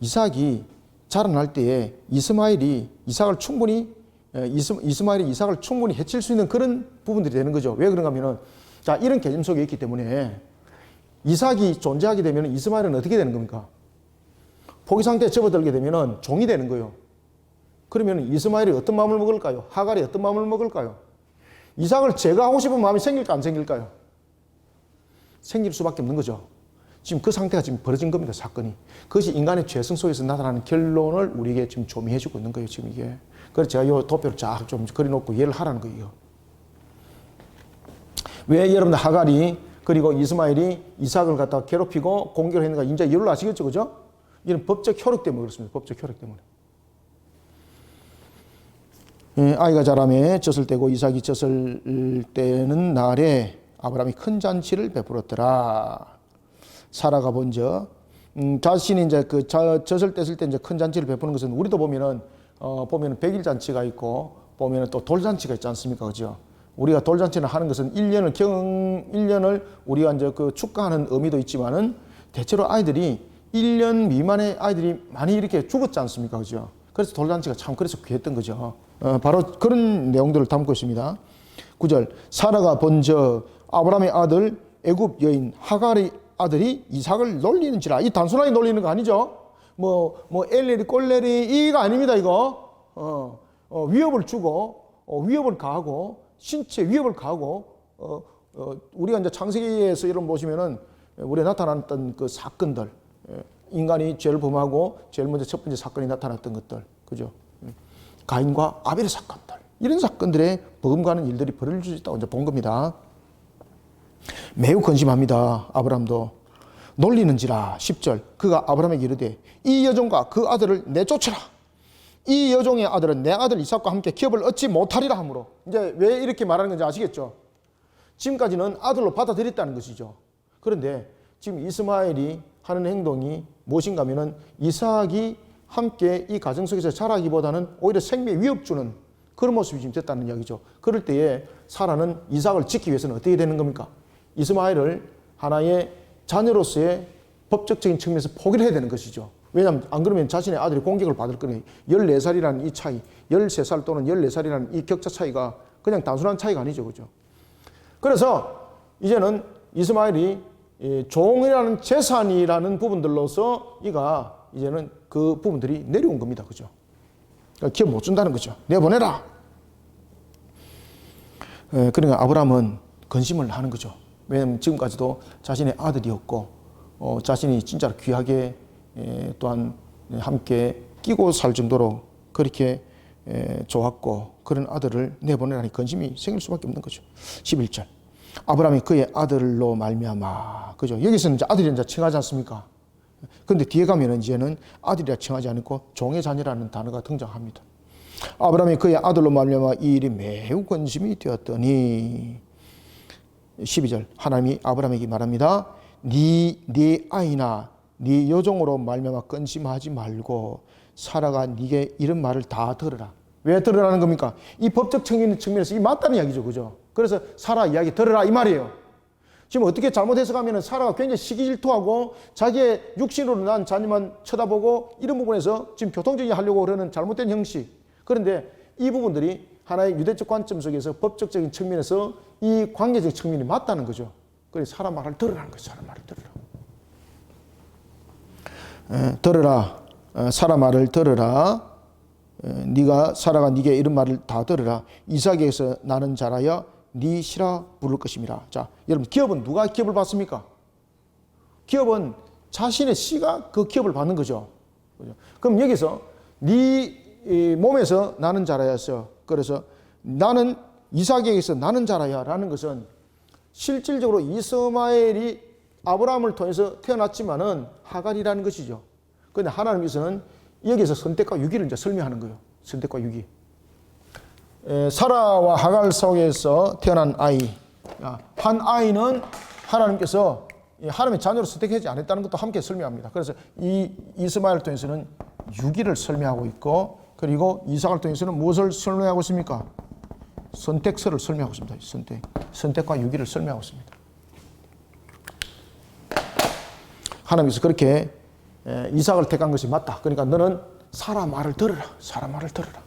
이삭이 자라날 때에 이스마엘이 이삭을 충분히 해칠 수 있는 그런 부분들이 되는 거죠. 왜 그런가 하면은, 자, 이런 개념 속에 있기 때문에 이삭이 존재하게 되면 이스마엘은 어떻게 되는 겁니까? 포기 상태에 접어들게 되면 종이 되는 거예요. 그러면 이스마엘이 어떤 마음을 먹을까요? 하갈이 어떤 마음을 먹을까요? 이삭을 제거하고 싶은 마음이 생길까 안 생길까요? 생길 수밖에 없는 거죠. 지금 그 상태가 지금 벌어진 겁니다, 사건이. 그것이 인간의 죄성 속에서 나타나는 결론을 우리에게 지금 조미해 주고 있는 거예요, 지금 이게. 그래서 제가 이 도표를 쫙 좀 그려놓고 이해를 하라는 거예요. 왜 여러분들 하갈이 그리고 이스마엘이 이삭을 갖다가 괴롭히고 공격을 했는가 이제 이유를 아시겠죠, 그죠? 이런 법적 효력 때문에 그렇습니다. 법적 효력 때문에. 아이가 자라매 젖을 떼고 이삭이 젖을 떼는 날에 아브라함이 큰 잔치를 베풀었더라. 사라가 먼저 자신이 이제 그 젖을 뗐을 때 이제 큰 잔치를 베푸는 것은 우리도 보면은 100일 잔치가 있고 보면은 또 돌잔치가 있지 않습니까? 그죠? 우리가 돌잔치를 하는 것은 1년을 우리가 이제 그 축하하는 의미도 있지만은 대체로 아이들이 1년 미만의 아이들이 많이 이렇게 죽었지 않습니까? 그죠? 그래서 돌잔치가 참 그래서 귀했던 거죠. 바로 그런 내용들을 담고 있습니다. 9절. 사라가 먼저 아브라함의 아들 애굽 여인 하갈의 아들이 이삭을 놀리는지라. 이 단순하게 놀리는 거 아니죠. 엘레리 꼴레리 이가 아닙니다, 이거. 위협을 주고 위협을 가하고 신체 위협을 가하고 우리가 이제 창세기에서 이런 보시면은 우리에 나타났던 그 사건들, 인간이 죄를 범하고 제일 먼저 첫 번째 사건이 나타났던 것들, 그죠? 가인과 아벨의 사건들, 이런 사건들에 버금가는 일들이 벌어질 수 있다고 이제 본 겁니다. 매우 근심합니다. 아브라함도 놀리는지라. 10절. 그가 아브라함에게 이르되 이 여종과 그 아들을 내쫓으라. 이 여종의 아들은 내 아들 이삭과 함께 기업을 얻지 못하리라 하므로. 이제 왜 이렇게 말하는 건지 아시겠죠? 지금까지는 아들로 받아들였다는 것이죠. 그런데 지금 이스마엘이 하는 행동이 무엇인가 하면은 이삭이 함께 이 가정 속에서 자라기보다는 오히려 생명에 위협 주는 그런 모습이 지금 됐다는 이야기죠. 그럴 때에 사라는 이삭을 지키기 위해서는 어떻게 되는 겁니까? 이스마엘을 하나의 자녀로서의 법적인 측면에서 포기를 해야 되는 것이죠. 왜냐하면 안 그러면 자신의 아들이 공격을 받을 거니 14살이라는 이 차이, 13살 또는 14살이라는 이 격차 차이가 그냥 단순한 차이가 아니죠. 그죠? 그래서 이제는 이스마엘이 종이라는 재산이라는 부분들로서 이가 이제는 그 부분들이 내려온 겁니다. 그죠? 그러니까 기업 못 준다는 거죠. 내보내라. 그러니까 아브라함은 근심을 하는 거죠. 왜냐하면 지금까지도 자신의 아들이었고 자신이 진짜 귀하게 또한 함께 끼고 살 정도로 그렇게 좋았고 그런 아들을 내보내라니 근심이 생길 수밖에 없는 거죠. 11절. 아브라함이 그의 아들로 말미암아, 그죠? 여기서는 이제 아들이 이제 칭하지 않습니까? 그런데 뒤에 가면은 이제는 아들이라 칭하지 않고 종의 자녀라는 단어가 등장합니다. 아브라함이 그의 아들로 말미암아 이 일이 매우 근심이 되었더니 12절. 하나님이 아브라함에게 말합니다. 네 아이나 네 여종으로 말미암아 근심하지 말고 사라가 네게 이런 말을 다 들으라. 왜 들으라는 겁니까? 이 법적 측면에서 이 맞다는 이야기죠. 그죠? 그래서 사라 이야기 들으라 이 말이에요. 지금 어떻게 잘못 해석하면 사라가 굉장히 시기 질투하고 자기의 육신으로 난 자녀만 쳐다보고 이런 부분에서 지금 교통적인 하려고 그러는 잘못된 형식. 그런데 이 부분들이 하나의 유대적 관점 속에서 법적인 측면에서 이 관계적 측면이 맞다는 거죠. 그래서 사라 말을 들으라는 거죠. 사라 말을 들으라. 들으라. 사라 말을 들으라. 사라가 네게 이런 말을 다 들으라. 이삭에게서 나는 자라여 네 시라 부를 것임이라. 자, 여러분 기업은 누가 기업을 받습니까? 기업은 자신의 씨가 그 기업을 받는 거죠. 그럼 여기서 네 몸에서 나는 자라였어. 그래서 나는 이삭에게서 나는 자라야라는 것은 실질적으로 이스마엘이 아브라함을 통해서 태어났지만은 하갈이라는 것이죠. 그런데 하나님께서는 여기서 선택과 유기를 이제 설명하는 거예요. 선택과 유기. 사라와 하갈 속에서 태어난 아이, 한 아이는 하나님께서 하나님의 자녀로 선택하지 않았다는 것도 함께 설명합니다. 그래서 이 이스마엘을 통해서는 유기를 설명하고 있고, 그리고 이삭을 통해서는 무엇을 설명하고 있습니까? 선택서를 설명하고 있습니다. 선택과 유기를 설명하고 있습니다. 하나님께서 그렇게 이삭을 택한 것이 맞다. 그러니까 너는 사라 말을 들으라. 사라 말을 들으라.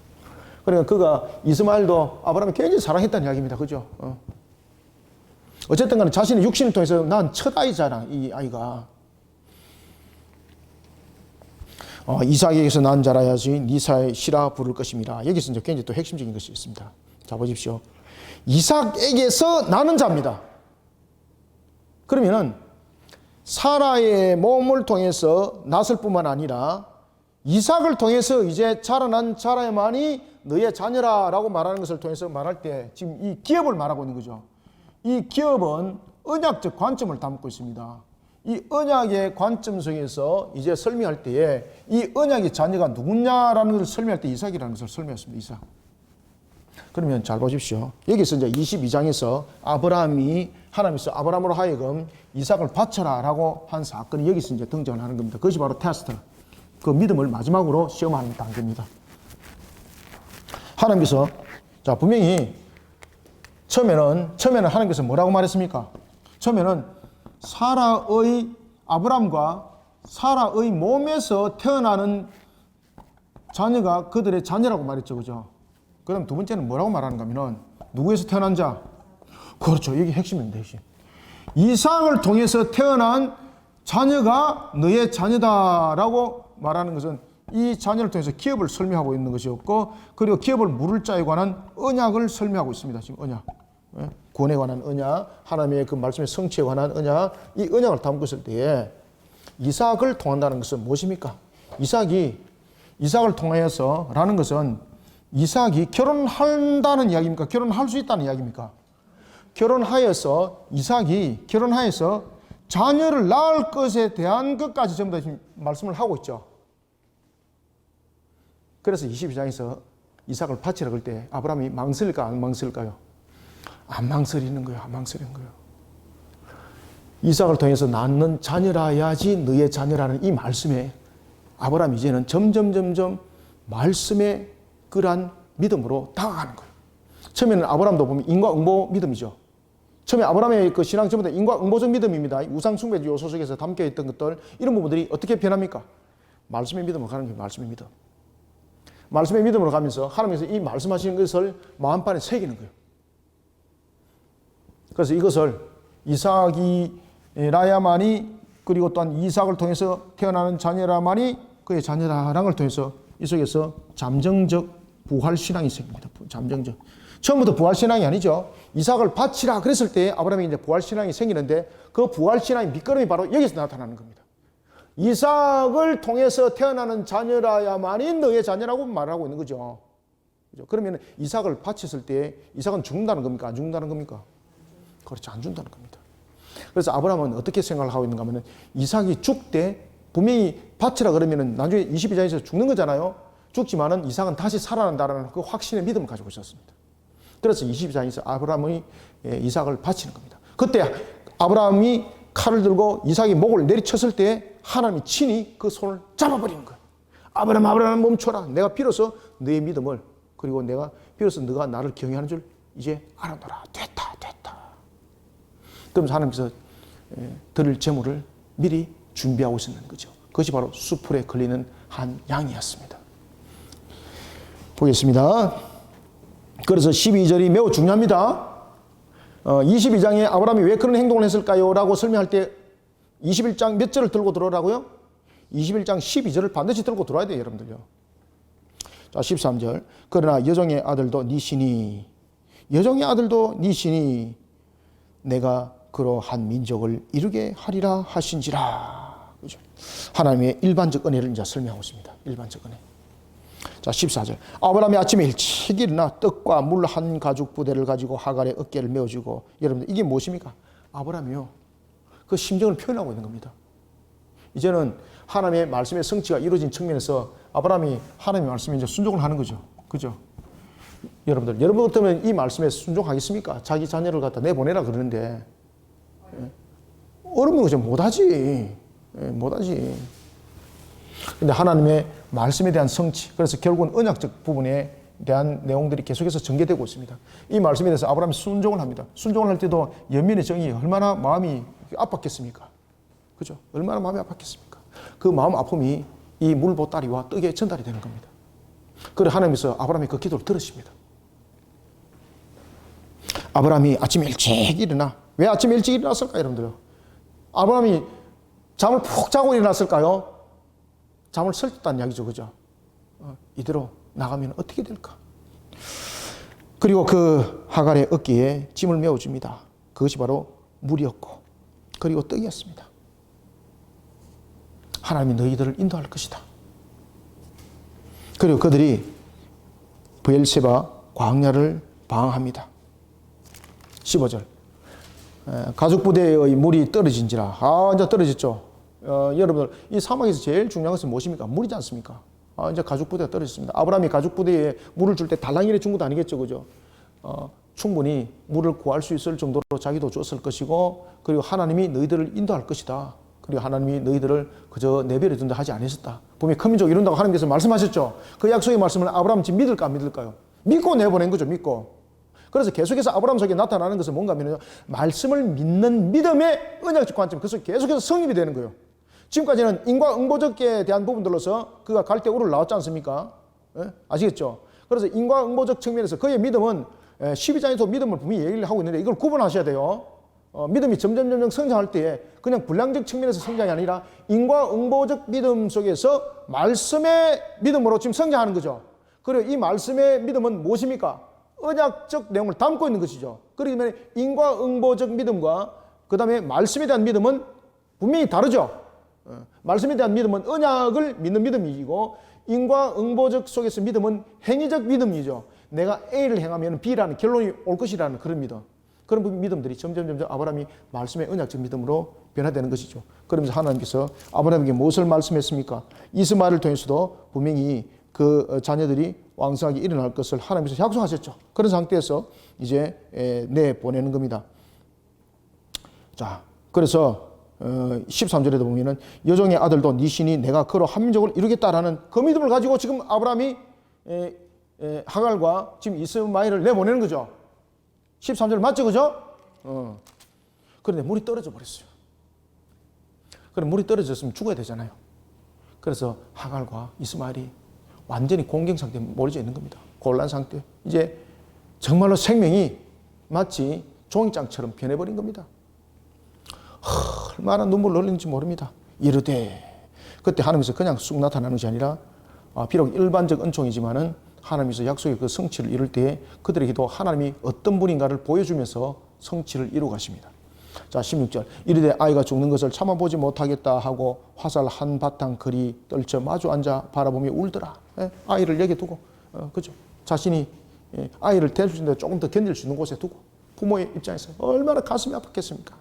그러니까 그가 이스마엘도 아브라함을 굉장히 사랑했다는 이야기입니다. 그죠? 어쨌든 간에 자신의 육신을 통해서 난 첫 아이잖아, 이 아이가. 이삭에게서 난 자라야지 니사의 시라 부를 것입니다. 여기서 이제 굉장히 또 핵심적인 것이 있습니다. 자, 보십시오. 이삭에게서 나는 자입니다. 그러면은 사라의 몸을 통해서 났을 뿐만 아니라 이삭을 통해서 이제 자라난 자라야만이 너의 자녀라 라고 말하는 것을 통해서 말할 때 지금 이 기업을 말하고 있는 거죠. 이 기업은 언약적 관점을 담고 있습니다. 이 언약의 관점 속에서 이제 설명할 때에 이 언약의 자녀가 누구냐라는 것을 설명할 때 이삭이라는 것을 설명했습니다. 이삭. 그러면 잘 보십시오. 여기서 이제 22장에서 하나님께서 아브라함으로 하여금 이삭을 바쳐라 라고 한 사건이 여기서 이제 등장을 하는 겁니다. 그것이 바로 테스트. 그 믿음을 마지막으로 시험하는 단계입니다. 하나님께서, 자, 분명히 처음에는 하나님께서 뭐라고 말했습니까? 처음에는 아브람과 사라의 몸에서 태어나는 자녀가 그들의 자녀라고 말했죠. 그죠? 그 다음 두 번째는 뭐라고 말하는가 하면은 누구에서 태어난 자? 그렇죠. 여기 핵심입니다. 핵심. 이삭을 통해서 태어난 자녀가 너의 자녀다라고 말하는 것은 이 자녀를 통해서 기업을 설명하고 있는 것이었고, 그리고 기업을 물을 자에 관한 언약을 설명하고 있습니다. 지금 언약. 구원에 관한 언약, 하나님의 그 말씀의 성취에 관한 언약, 이 언약을 담고 있을 때에 이삭을 통한다는 것은 무엇입니까? 이삭을 통하여서 라는 것은 이삭이 결혼한다는 이야기입니까? 결혼할 수 있다는 이야기입니까? 이삭이 결혼하여서 자녀를 낳을 것에 대한 것까지 전부 다 지금 말씀을 하고 있죠. 그래서 22장에서 이삭을 바치라 그럴 때 아브라함이 망설일까 안 망설일까요? 안 망설이는 거예요. 안 망설이는 거예요. 이삭을 통해서 낳는 자녀라야지 너의 자녀라는 이 말씀에 아브라함이 이제는 점점 말씀의 그러한 믿음으로 다가가는 거예요. 처음에는 아브라함도 보면 인과응보 믿음이죠. 처음에 아브라함의 그 신앙 전부 다 인과응보적 믿음입니다. 우상숭배 요소 속에서 담겨있던 것들, 이런 부분들이 어떻게 변합니까? 말씀의 믿음으로 가는 게 말씀의 믿음. 말씀의 믿음으로 가면서 하나님께서 이 말씀하시는 것을 마음판에 새기는 거예요. 그래서 이것을 이삭이라야만이, 그리고 또한 이삭을 통해서 태어나는 자녀라만이 그의 자녀라는 걸 통해서 이 속에서 잠정적 부활신앙이 생깁니다. 잠정적. 처음부터 부활신앙이 아니죠. 이삭을 바치라 그랬을 때 아브라함이 이제 부활신앙이 생기는데, 그 부활신앙의 밑거름이 바로 여기서 나타나는 겁니다. 이삭을 통해서 태어나는 자녀라야만이 너의 자녀라고 말하고 있는 거죠. 그러면 이삭을 바쳤을 때 이삭은 죽는다는 겁니까? 안 죽는다는 겁니까? 그렇지, 안 준다는 겁니다. 그래서 아브라함은 어떻게 생각을 하고 있는가 하면, 이삭이 죽되 분명히 바치라 그러면은 나중에 22장에서 죽는 거잖아요. 죽지만은 이삭은 다시 살아난다는 그 확신의 믿음을 가지고 있었습니다. 그래서 22장에서 아브라함이 이삭을 바치는 겁니다. 그때 아브라함이 칼을 들고 이삭이 목을 내리쳤을 때 하나님이 친히 그 손을 잡아버리는 거예요. 아브라함 멈춰라. 내가 비로소 너의 믿음을, 그리고 내가 비로소 너가 나를 경외하는 줄 이제 알아노라. 됐다. 그러면서 하나님께서 드릴 제물을 미리 준비하고 있었는 거죠. 그것이 바로 수풀에 걸리는 한 양이었습니다. 보겠습니다. 그래서 12절이 매우 중요합니다. 22장에 아브라함이 왜 그런 행동을 했을까요? 라고 설명할 때 21장 몇 절을 들고 들어오라고요? 21장 12절을 반드시 들고 들어와야 돼요, 여러분들요. 자, 13절. 그러나 여종의 아들도 네 신이 내가 그러한 민족을 이루게 하리라 하신지라. 그죠? 하나님의 일반적 은혜를 이제 설명하고 있습니다. 일반적 은혜. 자, 14절. 아브라함이 아침에 일찍 일어나 떡과 물 한 가죽 부대를 가지고 하갈의 어깨를 메어주고. 여러분들, 이게 무엇입니까? 아브라함이요, 그 심정을 표현하고 있는 겁니다. 이제는 하나님의 말씀의 성취가 이루어진 측면에서 아브라함이 하나님의 말씀에 이제 순종을 하는 거죠. 그죠? 여러분 같으면 이 말씀에 순종하겠습니까? 자기 자녀를 갖다 내보내라 그러는데, 어려운 거죠. 못하지. 근데 하나님의 말씀에 대한 성취, 그래서 결국은 언약적 부분에 대한 내용들이 계속해서 전개되고 있습니다. 이 말씀에 대해서 아브라함이 순종을 합니다. 순종을 할 때도 연민의 정이 얼마나 마음이 아팠겠습니까? 그죠? 얼마나 마음이 아팠겠습니까? 그 마음 아픔이 이 물보따리와 떡에 전달이 되는 겁니다. 그래 하나님께서 아브라함의 그 기도를 들으십니다. 아브라함이 아침에 일찍 일어나. 왜 아침에 일찍 일어났을까요, 여러분들? 아브라함이 잠을 푹 자고 일어났을까요? 잠을 설쳤다는 이야기죠, 그죠? 이대로 나가면 어떻게 될까? 그리고 그 하갈의 어깨에 짐을 메워줍니다. 그것이 바로 물이었고, 그리고 떡이었습니다. 하나님이 너희들을 인도할 것이다. 그리고 그들이 브엘세바 광야를 방황합니다. 15절. 가죽부대의 물이 떨어진지라. 이제 떨어졌죠. 여러분들, 이 사막에서 제일 중요한 것은 무엇입니까? 물이지 않습니까? 이제 가죽부대가 떨어졌습니다. 아브라함이 가죽부대에 물을 줄 때 달랑이를 준 것도 아니겠죠, 그죠? 충분히 물을 구할 수 있을 정도로 자기도 줬을 것이고, 그리고 하나님이 너희들을 인도할 것이다. 그리고 하나님이 너희들을 그저 내버려 둔다 하지 않으셨다. 분명히 큰 민족 이룬다고 하나님께서 말씀하셨죠. 그 약속의 말씀을 아브라함 지금 믿을까 안 믿을까요? 믿고 내보낸 거죠, 믿고. 그래서 계속해서 아브라함 속에 나타나는 것은 뭔가 하면 말씀을 믿는 믿음의 언약적 관점, 그래서 계속해서 성립이 되는 거예요. 지금까지는 인과응보적에 대한 부분들로서 그가 갈대 우를 나왔지 않습니까? 예? 아시겠죠? 그래서 인과응보적 측면에서 그의 믿음은 12장에서 믿음을 분명히 얘기를 하고 있는데 이걸 구분하셔야 돼요. 믿음이 점점 성장할 때에 그냥 분량적 측면에서 성장이 아니라 인과응보적 믿음 속에서 말씀의 믿음으로 지금 성장하는 거죠. 그리고 이 말씀의 믿음은 무엇입니까? 언약적 내용을 담고 있는 것이죠. 그렇기 때문에 인과응보적 믿음과 그 다음에 말씀에 대한 믿음은 분명히 다르죠. 말씀에 대한 믿음은 언약을 믿는 믿음이고 인과응보적 속에서 믿음은 행위적 믿음이죠. 내가 A를 행하면 B라는 결론이 올 것이라는 그런 믿음. 그런 믿음들이 점점 아브라함이 말씀의 언약적 믿음으로 변화되는 것이죠. 그러면서 하나님께서 아브라함에게 무엇을 말씀했습니까? 이스마엘을 통해서도 분명히 그 자녀들이 왕성하게 일어날 것을 하나님께서 약속하셨죠. 그런 상태에서 이제 내보내는 겁니다. 자, 그래서 13절에도 보면은 여종의 아들도 네 신이 내가 그로 한 민족을 이루겠다라는 그 믿음을 가지고 지금 아브라함이 하갈과 지금 이스마엘을 내보내는 거죠. 13절 맞죠, 그죠? 그런데 물이 떨어져 버렸어요. 그럼 물이 떨어졌으면 죽어야 되잖아요. 그래서 하갈과 이스마엘이 완전히 공경 상태에 몰려져 있는 겁니다. 곤란 상태. 이제 정말로 생명이 마치 종이장처럼 변해버린 겁니다. 얼마나 눈물을 흘리는지 모릅니다. 이르되, 그때 하나님께서 그냥 쑥 나타나는 것이 아니라 비록 일반적 은총이지만은 하나님께서 약속의 그 성취를 이룰 때에 그들에게도 하나님이 어떤 분인가를 보여주면서 성취를 이루어 가십니다. 자, 16절. 이르되 아이가 죽는 것을 참아보지 못하겠다 하고 화살 한 바탕 그리 떨쳐 마주 앉아 바라보며 울더라. 아이를 여기 두고, 그죠? 자신이 아이를 댈 수 있는데 조금 더 견딜 수 있는 곳에 두고 부모의 입장에서 얼마나 가슴이 아팠겠습니까?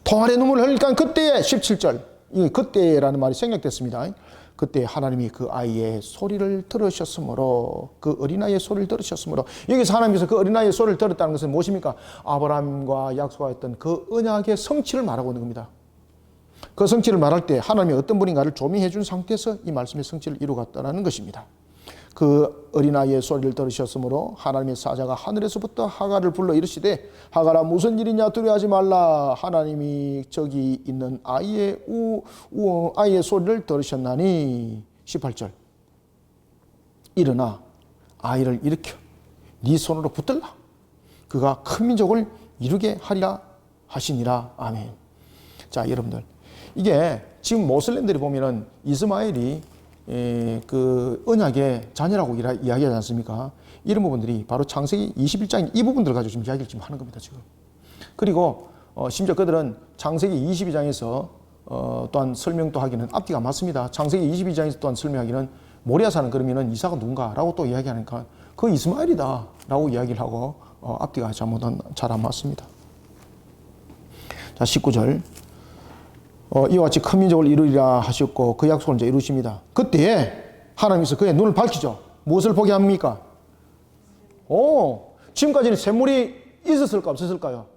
통아래 눈물을 흘리니까 그때에 17절. 이 그때라는 말이 생략됐습니다. 그때 하나님이 그 아이의 소리를 들으셨으므로, 그 어린아이의 소리를 들으셨으므로, 여기서 하나님께서 그 어린아이의 소리를 들었다는 것은 무엇입니까? 아브라함과 약속하였던 그 언약의 성취를 말하고 있는 겁니다. 그 성취를 말할 때 하나님이 어떤 분인가를 조명해 준 상태에서 이 말씀의 성취를 이루어갔다는 것입니다. 그 어린아이의 소리를 들으셨으므로 하나님의 사자가 하늘에서부터 하갈을 불러 이르시되 하갈아 무슨 일이냐 두려워하지 말라. 하나님이 저기 있는 아이의 소리를 들으셨나니. 18절. 일어나 아이를 일으켜 네 손으로 붙들라. 그가 큰 민족을 이루게 하리라 하시니라. 아멘. 자, 여러분들, 이게 지금 모슬렘들이 보면은 이스마엘이 그 언약의 자녀라고 이야기하지 않습니까? 이런 부분들이 바로 창세기 21장 이 부분들을 가지고 지금 이야기를 지금 하는 겁니다, 지금. 그리고 심지어 그들은 창세기 22장에서 또한 설명도 하기는 앞뒤가 맞습니다. 창세기 22장에서 또한 설명하기는 모리아산은 그러면은 이사가 누군가라고 또 이야기하니까 그 이스마엘이다라고 이야기를 하고 앞뒤가 잘 안 맞습니다. 자, 19절. 이와 같이 큰 민족을 이루리라 하셨고 그 약속을 이제 이루십니다. 그때에 하나님께서 그의 눈을 밝히죠. 무엇을 보게 합니까? 지금까지는 샘물이 있었을까 없었을까요?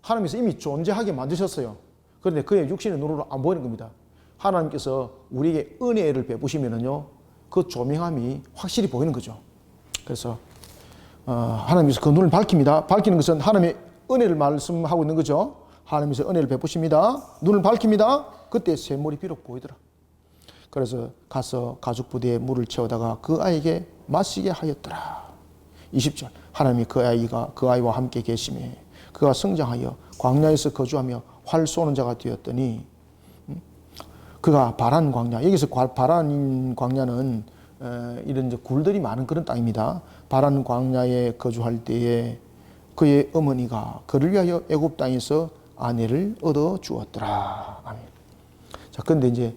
하나님께서 이미 존재하게 만드셨어요. 그런데 그의 육신의 눈으로 안 보이는 겁니다. 하나님께서 우리에게 은혜를 베푸시면은요, 그 조명함이 확실히 보이는 거죠. 그래서 하나님께서 그 눈을 밝힙니다. 밝히는 것은 하나님의 은혜를 말씀하고 있는 거죠. 하나님께서 은혜를 베푸십니다. 눈을 밝힙니다. 그때 샘물이 비록 보이더라. 그래서 가서 가죽 부대에 물을 채우다가 그 아이에게 마시게 하였더라. 20절. 하나님이 그 아이와 함께 계시매 그가 성장하여 광야에서 거주하며 활 쏘는 자가 되었더니 그가 바란 광야, 여기서 바란 광야는 이런 이제 굴들이 많은 그런 땅입니다. 바란 광야에 거주할 때에 그의 어머니가 그를 위하여 애굽 땅에서 아내를 얻어 주었더라. 아멘. 자, 그런데 이제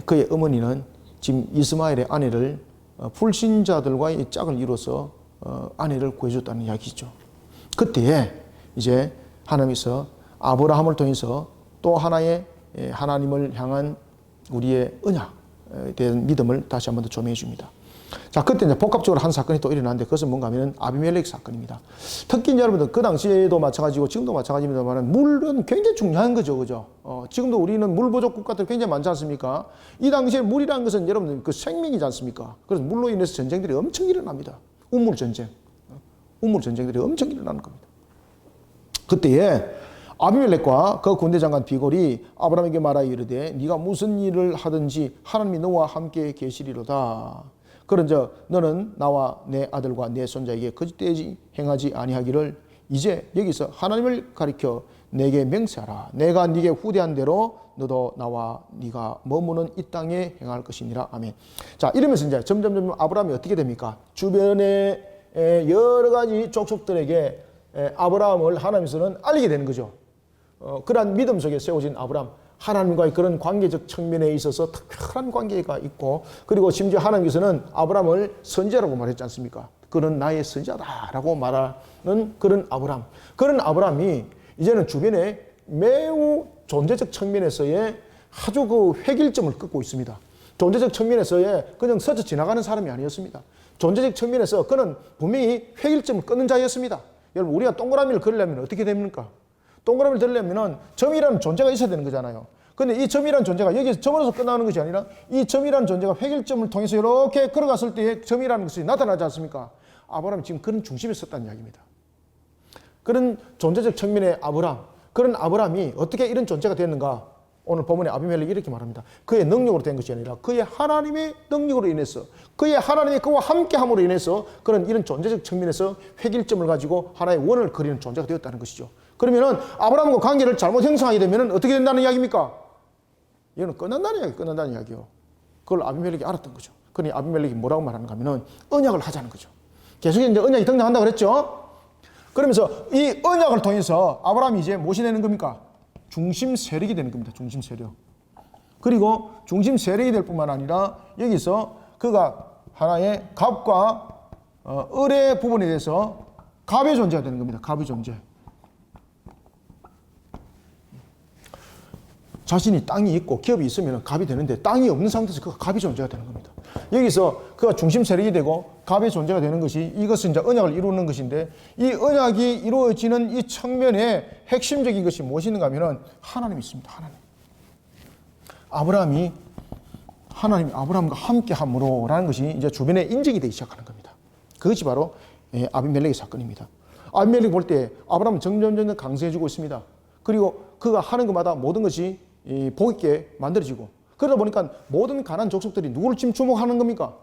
그의 어머니는 지금 이스마엘의 아내를 불신자들과의 짝을 이뤄서 아내를 구해줬다는 이야기죠. 그때에 이제 하나님께서 아브라함을 통해서 또 하나의 하나님을 향한 우리의 언약에 대한 믿음을 다시 한 번 더 조명해 줍니다. 자, 그때 이제 복합적으로 한 사건이 또 일어났는데 그것은 뭔가 하면 아비멜렉 사건입니다. 특히 여러분들 그 당시에도 마찬가지고 지금도 마찬가지입니다만 물은 굉장히 중요한 거죠. 그죠? 지금도 우리는 물 부족 국가들 굉장히 많지 않습니까? 이 당시에 물이라는 것은 여러분들 그 생명이지 않습니까? 그래서 물로 인해서 전쟁들이 엄청 일어납니다. 우물 전쟁들이 엄청 일어나는 겁니다. 그때에 아비멜렉과 그 군대 장관 비골이 아브라함에게 말하여 이르되 네가 무슨 일을 하든지 하나님이 너와 함께 계시리로다. 그런즉 너는 나와 내 아들과 내 손자에게 거짓되지 행하지 아니하기를 이제 여기서 하나님을 가리켜 내게 맹세하라. 내가 네게 후대한 대로 너도 나와 네가 머무는 이 땅에 행할 것이니라. 아멘. 자, 이러면서 이제 점점 아브라함이 어떻게 됩니까? 주변의 여러 가지 족속들에게 아브라함을 하나님께서는 알리게 되는 거죠. 그러한 믿음 속에 세워진 아브라함, 하나님과의 그런 관계적 측면에 있어서 특별한 관계가 있고, 그리고 심지어 하나님께서는 아브라함을 선지자라고 말했지 않습니까? 그는 나의 선지자다라고 말하는 그런 아브라함. 그런 아브라함이 이제는 주변에 매우 존재적 측면에서의 아주 그 획일점을 긋고 있습니다. 존재적 측면에서의 그냥 스쳐 지나가는 사람이 아니었습니다. 존재적 측면에서 그는 분명히 획일점을 끊는 자였습니다. 여러분, 우리가 동그라미를 그리려면 어떻게 됩니까? 동그라미를 들려면 점이라는 존재가 있어야 되는 거잖아요. 근데 이 점이라는 존재가 여기서 점으로서 끝나는 것이 아니라 이 점이라는 존재가 획일점을 통해서 이렇게 걸어갔을 때 점이라는 것이 나타나지 않습니까? 아브라함이 지금 그런 중심에 섰다는 이야기입니다. 그런 존재적 측면의 아브라함, 그런 아브라함이 어떻게 이런 존재가 됐는가? 오늘 본문에 아비멜렉이 이렇게 말합니다. 그의 능력으로 된 것이 아니라 그의 하나님의 능력으로 인해서, 그의 하나님이 그와 함께함으로 인해서 그런 이런 존재적 측면에서 획일점을 가지고 하나의 원을 그리는 존재가 되었다는 것이죠. 그러면은 아브라함과 관계를 잘못 형성하게 되면은 어떻게 된다는 이야기입니까? 이거는 끝난다는 이야기요. 그걸 아비멜렉이 알았던 거죠. 그러니 아비멜렉이 뭐라고 말하는가 하면은 언약을 하자는 거죠. 계속 이제 언약이 등장한다 그랬죠. 그러면서 이 언약을 통해서 아브라함이 이제 무엇이 되는 겁니까? 중심 세력이 되는 겁니다. 중심 세력. 그리고 중심 세력이 될 뿐만 아니라 여기서 그가 하나의 갑과 을의 부분에 대해서 갑의 존재가 되는 겁니다. 갑의 존재. 자신이 땅이 있고 기업이 있으면 갑이 되는데 땅이 없는 상태에서 그가 갑의 존재가 되는 겁니다. 여기서 그가 중심 세력이 되고 갑의 존재가 되는 것이 이것은 이제 언약을 이루는 것인데, 이 언약이 이루어지는 이 측면에 핵심적인 것이 무엇인가 하면은 하나님이 있습니다. 하나님. 아브라함이 아브라함과 함께 함으로라는 것이 이제 주변에 인정이 되기 시작하는 겁니다. 그것이 바로 아비멜렉의 사건입니다. 아비멜렉 볼 때 아브라함은 점점 강세해지고 있습니다. 그리고 그가 하는 것마다 모든 것이 복 있게 만들어지고, 그러다 보니까 모든 가나안 족속들이 누구를 지금 주목하는 겁니까?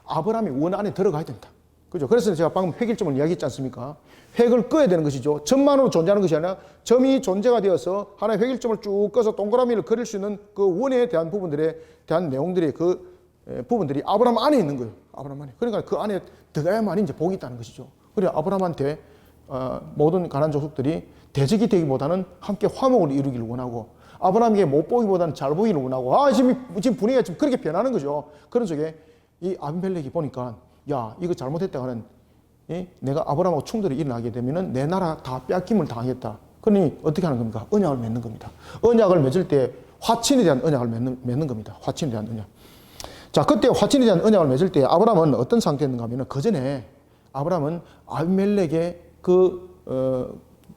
아브라함이 원 안에 들어가야 된다. 그죠? 그래서 제가 방금 획일점을 이야기했지 않습니까? 획을 끄어야 되는 것이죠. 점만으로 존재하는 것이 아니라 점이 존재가 되어서 하나의 획일점을 쭉 꺼서 동그라미를 그릴 수 있는 그 원에 대한 부분들에 대한 내용들의 그 부분들이 아브라함 안에 있는 거예요. 아브라함 안에. 그러니까 그 안에 들어가야만 이제 복이 있다는 것이죠. 그래서 아브라함한테 모든 가나안 족속들이 대적이 되기보다는 함께 화목을 이루기를 원하고, 아브라함에게 못 보기보다는 잘 보기를 원하고, 지금 분위기가 지금 그렇게 변하는 거죠. 그런 속에 이 아비멜렉이 보니까, 야, 이거 잘못했다가는 내가 아브라함하고 충돌이 일어나게 되면은 내 나라 다 뺏김을 당하겠다. 그러니 어떻게 하는 겁니까? 언약을 맺는 겁니다. 언약을 맺을 때 화친에 대한 언약을 맺는 겁니다. 화친에 대한 언약. 자, 그때 화친에 대한 언약을 맺을 때 아브라함은 어떤 상태였는가 하면은, 그 전에 아브라함은 아비멜렉의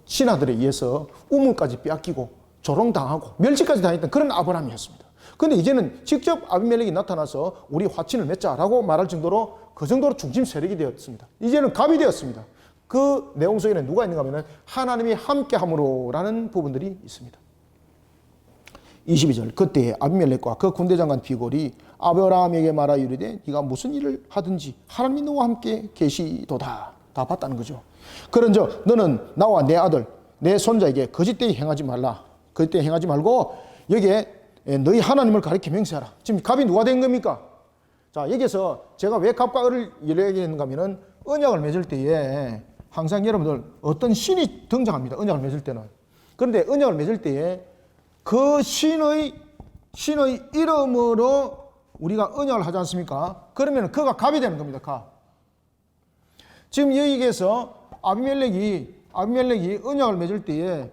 신하들에 의해서 우물까지 빼앗기고 조롱당하고 멸시까지 당했던 그런 아브라함이었습니다. 그런데 이제는 직접 아비멜렉이 나타나서 우리 화친을 맺자라고 말할 정도로, 그 정도로 중심 세력이 되었습니다. 이제는 갑이 되었습니다. 그 내용 속에는 누가 있는가 하면 하나님이 함께함으로라는 부분들이 있습니다. 22절 그때 아비멜렉과 그 군대장관 비골이 아브라함에게 말하 이르되 네가 무슨 일을 하든지 하나님이 너와 함께 계시도다. 다 봤다는 거죠. 그런즉 너는 나와 내 아들 내 손자에게 거짓되이 행하지 말라. 거짓되이 행하지 말고 여기에 너희 하나님을 가리켜 맹세하라. 지금 갑이 누가 된 겁니까? 자, 여기서 제가 왜 갑과 을을 얘기했는가 하면은 언약을 맺을 때에 항상 여러분들 어떤 신이 등장합니다. 언약을 맺을 때는. 그런데 언약을 맺을 때에 그 신의 이름으로 우리가 언약을 하지 않습니까? 그러면 그가 갑이 되는 겁니다. 갑. 지금 여기에서 아비멜렉이 언약을 맺을 때에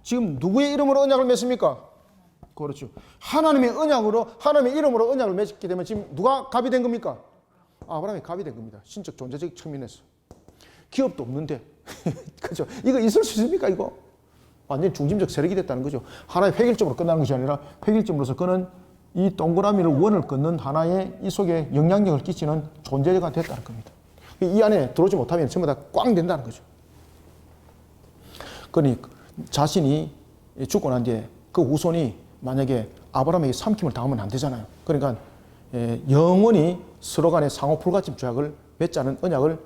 지금 누구의 이름으로 언약을 맺습니까? 그렇죠. 하나님의 이름으로 언약을 맺게 되면 지금 누가 갑이 된 겁니까? 아브라함이 갑이 된 겁니다. 신적 존재적 측면에서. 기업도 없는데. 그죠? 이거 있을 수 있습니까, 이거? 완전히 중심적 세력이 됐다는 거죠. 하나의 획일적으로 끝나는 것이 아니라 획일적으로서 그는 이 동그라미를 원을 긋는 하나의 이 속에 영향력을 끼치는 존재가 됐다는 겁니다. 이 안에 들어오지 못하면 전부 다 꽝 된다는 거죠. 그러니 자신이 죽고 난 뒤에 그 후손이 만약에 아브라함에게 삼킴을 당하면 안 되잖아요. 그러니까 영원히 서로 간의 상호 불가침 조약을 맺자는 언약을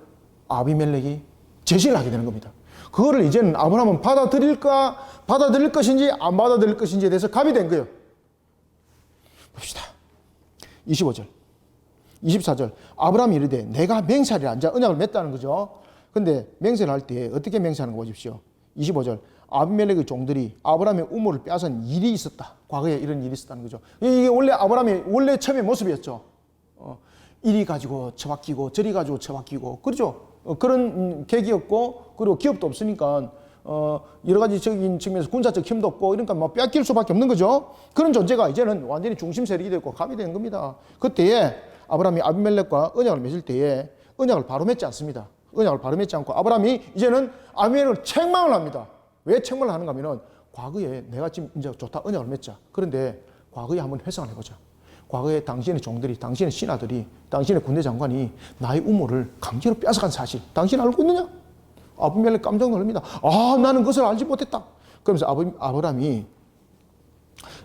아비멜렉이 제시를 하게 되는 겁니다. 그거를 이제는 아브라함은 받아들일 것인지 안 받아들일 것인지에 대해서 갑이 된 거예요. 봅시다. 25절. 24절. 아브라함이 이르되 내가 맹세하리라. 이제 언약을 맺다는 거죠. 근데 맹세를 할 때 어떻게 맹세하는 거 보십시오. 25절. 아비멜렉의 종들이 아브라함의 우물을 빼앗은 일이 있었다. 과거에 이런 일이 있었다는 거죠. 이게 원래 아브라함의 원래 처음의 모습이었죠. 이리 가지고 처박히고 저리 가지고 처박히고 그렇죠. 그런 계기였고 그리고 기업도 없으니까 여러 가지적인 측면에서 군사적 힘도 없고 그러니까 뭐 뺏길 수밖에 없는 거죠. 그런 존재가 이제는 완전히 중심 세력이 됐고 갑이 된 겁니다. 그때에 아브라함이 아비멜렉과 언약을 맺을 때에 언약을 바로 맺지 않습니다. 언약을 바로 맺지 않고 아브라함이 이제는 아비멜렉을 책망을 합니다. 왜 책망을 하는가 하면은 과거에 내가 지금 이제 좋다 언약을 맺자. 그런데 과거에 한번 회상을 해보자. 과거에 당신의 종들이, 당신의 신하들이, 당신의 군대 장관이 나의 우물을 강제로 뺏어간 사실 당신 알고 있느냐? 아비멜렉 깜짝 놀랍니다. 아, 나는 그것을 알지 못했다. 그러면서 아브라함이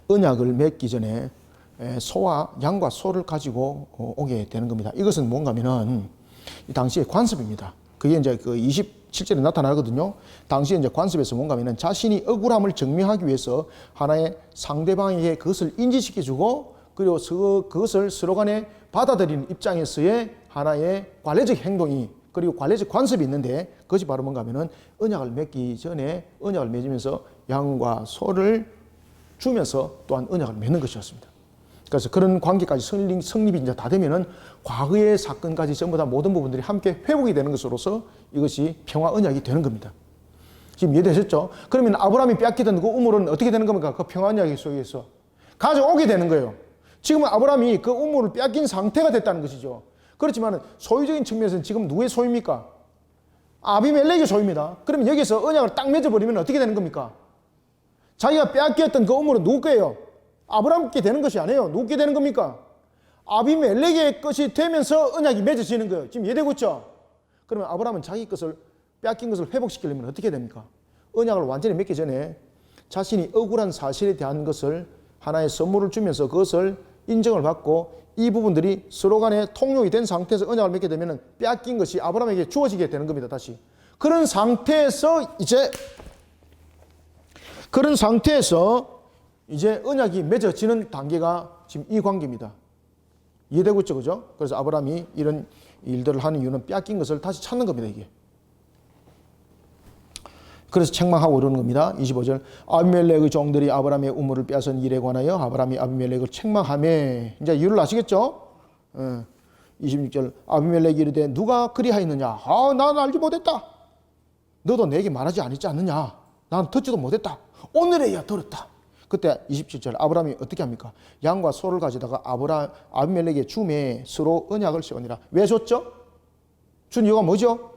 언약을 맺기 전에 소와 양과 소를 가지고 오게 되는 겁니다. 이것은 뭔가 하면은 당시의 관습입니다. 그게 이제 그 27절에 나타나거든요. 당시에 이제 관습에서 뭔가 하면은 자신이 억울함을 증명하기 위해서 하나의 상대방에게 그것을 인지시켜주고 그리고 그것을 서로 간에 받아들이는 입장에서의 하나의 관례적 행동이 그리고 관례적 관습이 있는데 그것이 바로 뭔가 하면은 언약을 맺기 전에 언약을 맺으면서 양과 소를 주면서 또한 언약을 맺는 것이었습니다. 그래서 그런 관계까지 성립이 이제 다 되면은 과거의 사건까지 전부 다 모든 부분들이 함께 회복이 되는 것으로서 이것이 평화 언약이 되는 겁니다. 지금 이해되셨죠? 그러면 아브라함이 빼앗기던 그 우물은 어떻게 되는 겁니까? 그 평화 언약 속에서 가져오게 되는 거예요. 지금은 아브라함이 그 우물을 빼앗긴 상태가 됐다는 것이죠. 그렇지만 소유적인 측면에서는 지금 누구의 소유입니까? 아비멜렉의 소유입니다. 그러면 여기서 언약을 딱 맺어버리면 어떻게 되는 겁니까? 자기가 빼앗겼던 그 우물은 누구 거예요? 아브라함께 되는 것이 아니에요. 누구께 되는 겁니까? 아비멜렉의 것이 되면서 언약이 맺어지는 거예요. 지금 이해되고 있죠? 그러면 아브라함은 자기 것을 빼앗긴 것을 회복시키려면 어떻게 됩니까? 언약을 완전히 맺기 전에 자신이 억울한 사실에 대한 것을 하나의 선물을 주면서 그것을 인정을 받고 이 부분들이 서로 간에 통용이 된 상태에서 언약을 맺게 되면 빼앗긴 것이 아브라함에게 주어지게 되는 겁니다. 다시. 그런 상태에서 이제 언약이 맺어지는 단계가 지금 이 관계입니다. 이해되고 있죠? 그죠? 그래서 아브라함이 이런 일들을 하는 이유는 빼앗긴 것을 다시 찾는 겁니다, 이게. 그래서 책망하고 이러는 겁니다. 25절. 아비멜렉의 종들이 아브라함의 우물을 빼앗은 일에 관하여 아브라함이 아비멜렉을 책망하며 이제 이유를 아시겠죠? 26절. 아비멜렉이 이르되 누가 그리하였느냐? 난 알지 못했다. 너도 내게 말하지 않았지 않느냐? 난 듣지도 못했다. 오늘에야 들었다. 그때 27절 아브라함이 어떻게 합니까? 양과 소를 가져다가 아비멜렉의 줌에 서로 언약을 세우니라. 왜 줬죠? 준 이유가 뭐죠?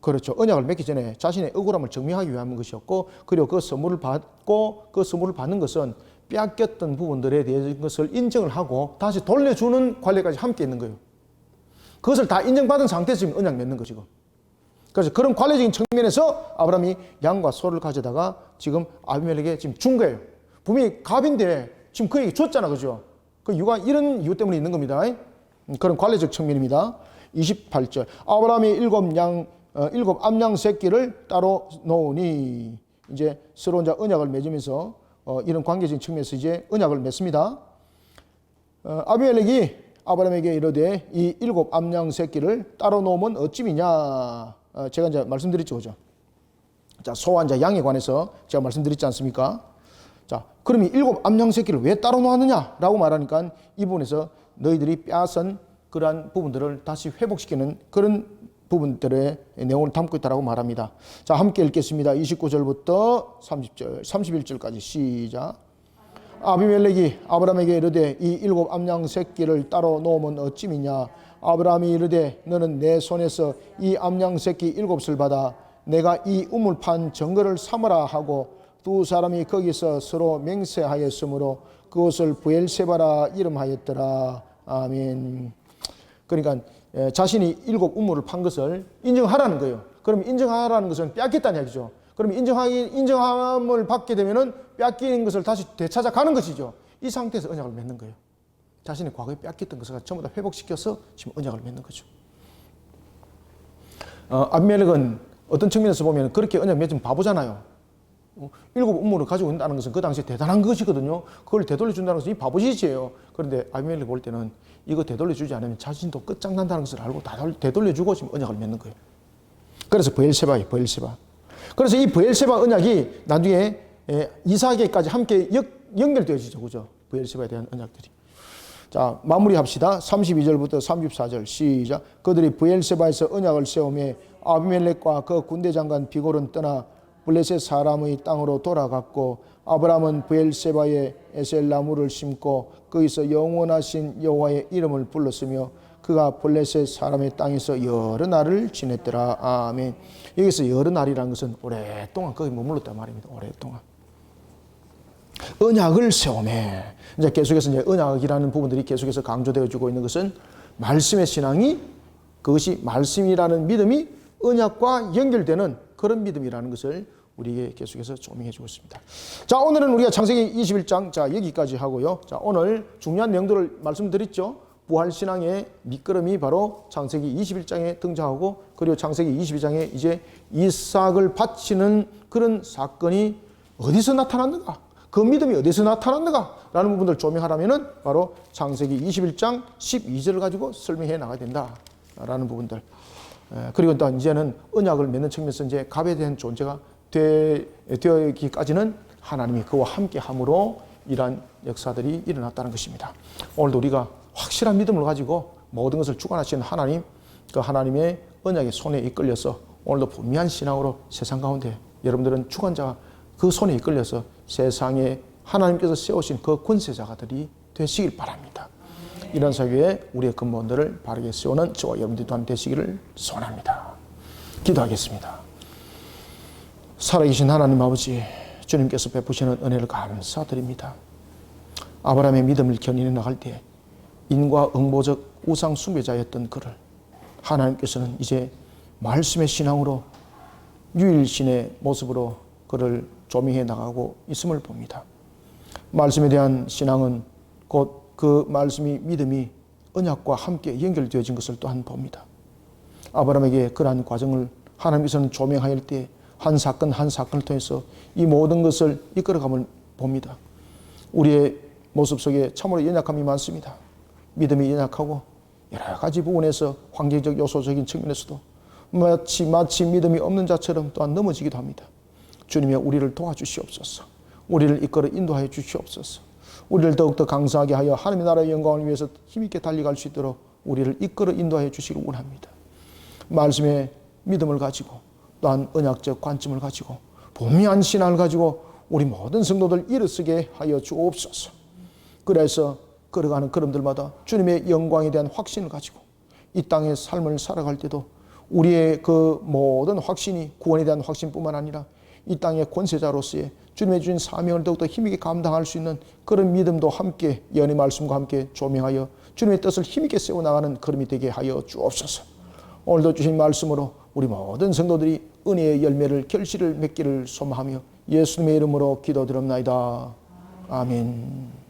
그렇죠. 언약을 맺기 전에 자신의 억울함을 증명하기 위한 것이었고 그리고 그 선물을 받고 그 선물을 받는 것은 빼앗겼던 부분들에 대한 것을 인정을 하고 다시 돌려주는 관례까지 함께 있는 거예요. 그것을 다 인정받은 상태에서 지금 언약 맺는 거죠. 그래서 그런 관례적인 측면에서 아브라함이 양과 소를 가져다가 지금 아비멜렉에게 지금 준 거예요. 분명히 갑인데 지금 그에게 줬잖아. 그죠? 그 이유가 이런 이유 때문에 있는 겁니다. 그런 관례적 측면입니다. 28절. 아브라함이 일곱 암양 새끼를 따로 놓으니, 이제 서로 이제 언약을 맺으면서 이런 관계적인 측면에서 이제 언약을 맺습니다. 아비멜렉이 아브라함에게 이르되 이 7 암양 새끼를 따로 놓으면 어찌미냐. 제가 이제 말씀드렸죠. 그죠? 자, 소와 이제 양에 관해서 제가 말씀드렸지 않습니까? 자, 그럼 이 7 암양 새끼를 왜 따로 놓았느냐라고 말하니까 이 부분에서 너희들이 빼앗은 그러한 부분들을 다시 회복시키는 그런 부분들의 내용을 담고 있다고 말합니다. 자, 함께 읽겠습니다. 29절부터 30절, 31절까지 시작. 아비멜렉이 아브라함에게 이르되 이 7 암양 새끼를 따로 놓으면 어찌미냐. 아브라함이 이르되 너는 내 손에서 이 암양 새끼 7을 받아 내가 이 우물 판 정거를 삼으라 하고 두 사람이 거기서 서로 맹세하였으므로 그것을 브엘세바라 이름하였더라. 아멘. 그러니까 자신이 7 우물을 판 것을 인정하라는 거예요. 그럼 인정하라는 것은 빼앗겼다는 얘기죠. 그럼 인정함을 받게 되면은 빼앗긴 것을 다시 되찾아가는 것이죠. 이 상태에서 언약을 맺는 거예요. 자신이 과거에 빼앗겼던 것을 전부 다 회복시켜서 지금 언약을 맺는 거죠. 아비멜렉은 어떤 측면에서 보면 그렇게 언약 맺으면 바보잖아요. 7 우물을 가지고 있다는 것은 그 당시에 대단한 것이거든요. 그걸 되돌려준다는 것은 이 바보짓이에요. 그런데 아비멜렉 볼 때는 이거 되돌려주지 않으면 자신도 끝장난다는 것을 알고 다 되돌려주고 지금 언약을 맺는 거예요. 그래서 브엘세바예요. 브엘세바. 그래서 이 브엘세바 언약이 나중에 이삭에게까지 함께 연결되어지죠. 그죠? 브엘세바에 대한 언약들이. 자, 마무리합시다. 32절부터 34절 시작. 그들이 브엘세바에서 언약을 세우며 아비멜렉과 그 군대 장관 비골은 떠나 블레셋 사람의 땅으로 돌아갔고 아브라함은 브엘세바에 에셀나무를 심고 거기서 영원하신 여호와의 이름을 불렀으며 그가 블레셋 사람의 땅에서 여러 날을 지냈더라. 아멘. 여기서 여러 날이라는 것은 오랫동안 거기 머물렀단 말입니다. 오랫동안. 언약을 세우매. 이제 계속해서 이제 언약이라는 부분들이 계속해서 강조되어지고 있는 것은 말씀의 신앙이, 그것이 말씀이라는 믿음이 언약과 연결되는 그런 믿음이라는 것을 우리에게 계속해서 조명해 주고 있습니다. 자, 오늘은 우리가 창세기 21장, 자, 여기까지 하고요. 자, 오늘 중요한 내용들을 말씀드렸죠. 부활신앙의 밑거름이 바로 창세기 21장에 등장하고, 그리고 창세기 22장에 이제 이삭을 바치는 그런 사건이 어디서 나타났는가? 그 믿음이 어디서 나타났는가? 라는 부분들을 조명하려면은 바로 창세기 21장 12절을 가지고 설명해 나가야 된다. 라는 부분들. 그리고 또 이제는 언약을 맺는 측면에서 이제 갑에 대한 존재가 되어기까지는 하나님이 그와 함께 함으로 이러한 역사들이 일어났다는 것입니다. 오늘도 우리가 확실한 믿음을 가지고 모든 것을 주관하시는 하나님, 그 하나님의 언약의 손에 이끌려서 오늘도 분명한 신앙으로 세상 가운데 여러분들은 주관자가 그 손에 이끌려서 세상에 하나님께서 세우신 그 권세자가들이 되시길 바랍니다. 이런 사회에 우리의 근본들을 바르게 세우는 저와 여러분들이 또한 되시기를 소원합니다. 기도하겠습니다. 살아계신 하나님 아버지, 주님께서 베푸시는 은혜를 감사드립니다. 아브라함의 믿음을 견인해 나갈 때 인과 응보적 우상 숭배자였던 그를 하나님께서는 이제 말씀의 신앙으로 유일신의 모습으로 그를 조명해 나가고 있음을 봅니다. 말씀에 대한 신앙은 곧 그 말씀이 믿음이 언약과 함께 연결되어진 것을 또한 봅니다. 아브라함에게 그러한 과정을 하나님께서는 조명할 때 한 사건 한 사건을 통해서 이 모든 것을 이끌어감을 봅니다. 우리의 모습 속에 참으로 연약함이 많습니다. 믿음이 연약하고 여러 가지 부분에서 환경적 요소적인 측면에서도 마치 믿음이 없는 자처럼 또한 넘어지기도 합니다. 주님이 우리를 도와주시옵소서. 우리를 이끌어 인도하여 주시옵소서. 우리를 더욱더 강성하게 하여 하나님의 나라의 영광을 위해서 힘있게 달려갈 수 있도록 우리를 이끌어 인도하여 주시기를 원합니다. 말씀의 믿음을 가지고 또한 언약적 관점을 가지고 분명한 신앙을 가지고 우리 모든 성도들 일어서게 하여 주옵소서. 그래서 걸어가는 걸음들마다 주님의 영광에 대한 확신을 가지고 이 땅의 삶을 살아갈 때도 우리의 그 모든 확신이 구원에 대한 확신뿐만 아니라 이 땅의 권세자로서의 주님의 주신 사명을 더욱더 힘있게 감당할 수 있는 그런 믿음도 함께 예언의 말씀과 함께 조명하여 주님의 뜻을 힘있게 세워나가는 걸음이 되게 하여 주옵소서. 오늘도 주신 말씀으로 우리 모든 성도들이 은혜의 열매를 결실을 맺기를 소망하며 예수님의 이름으로 기도드립나이다. 아멘.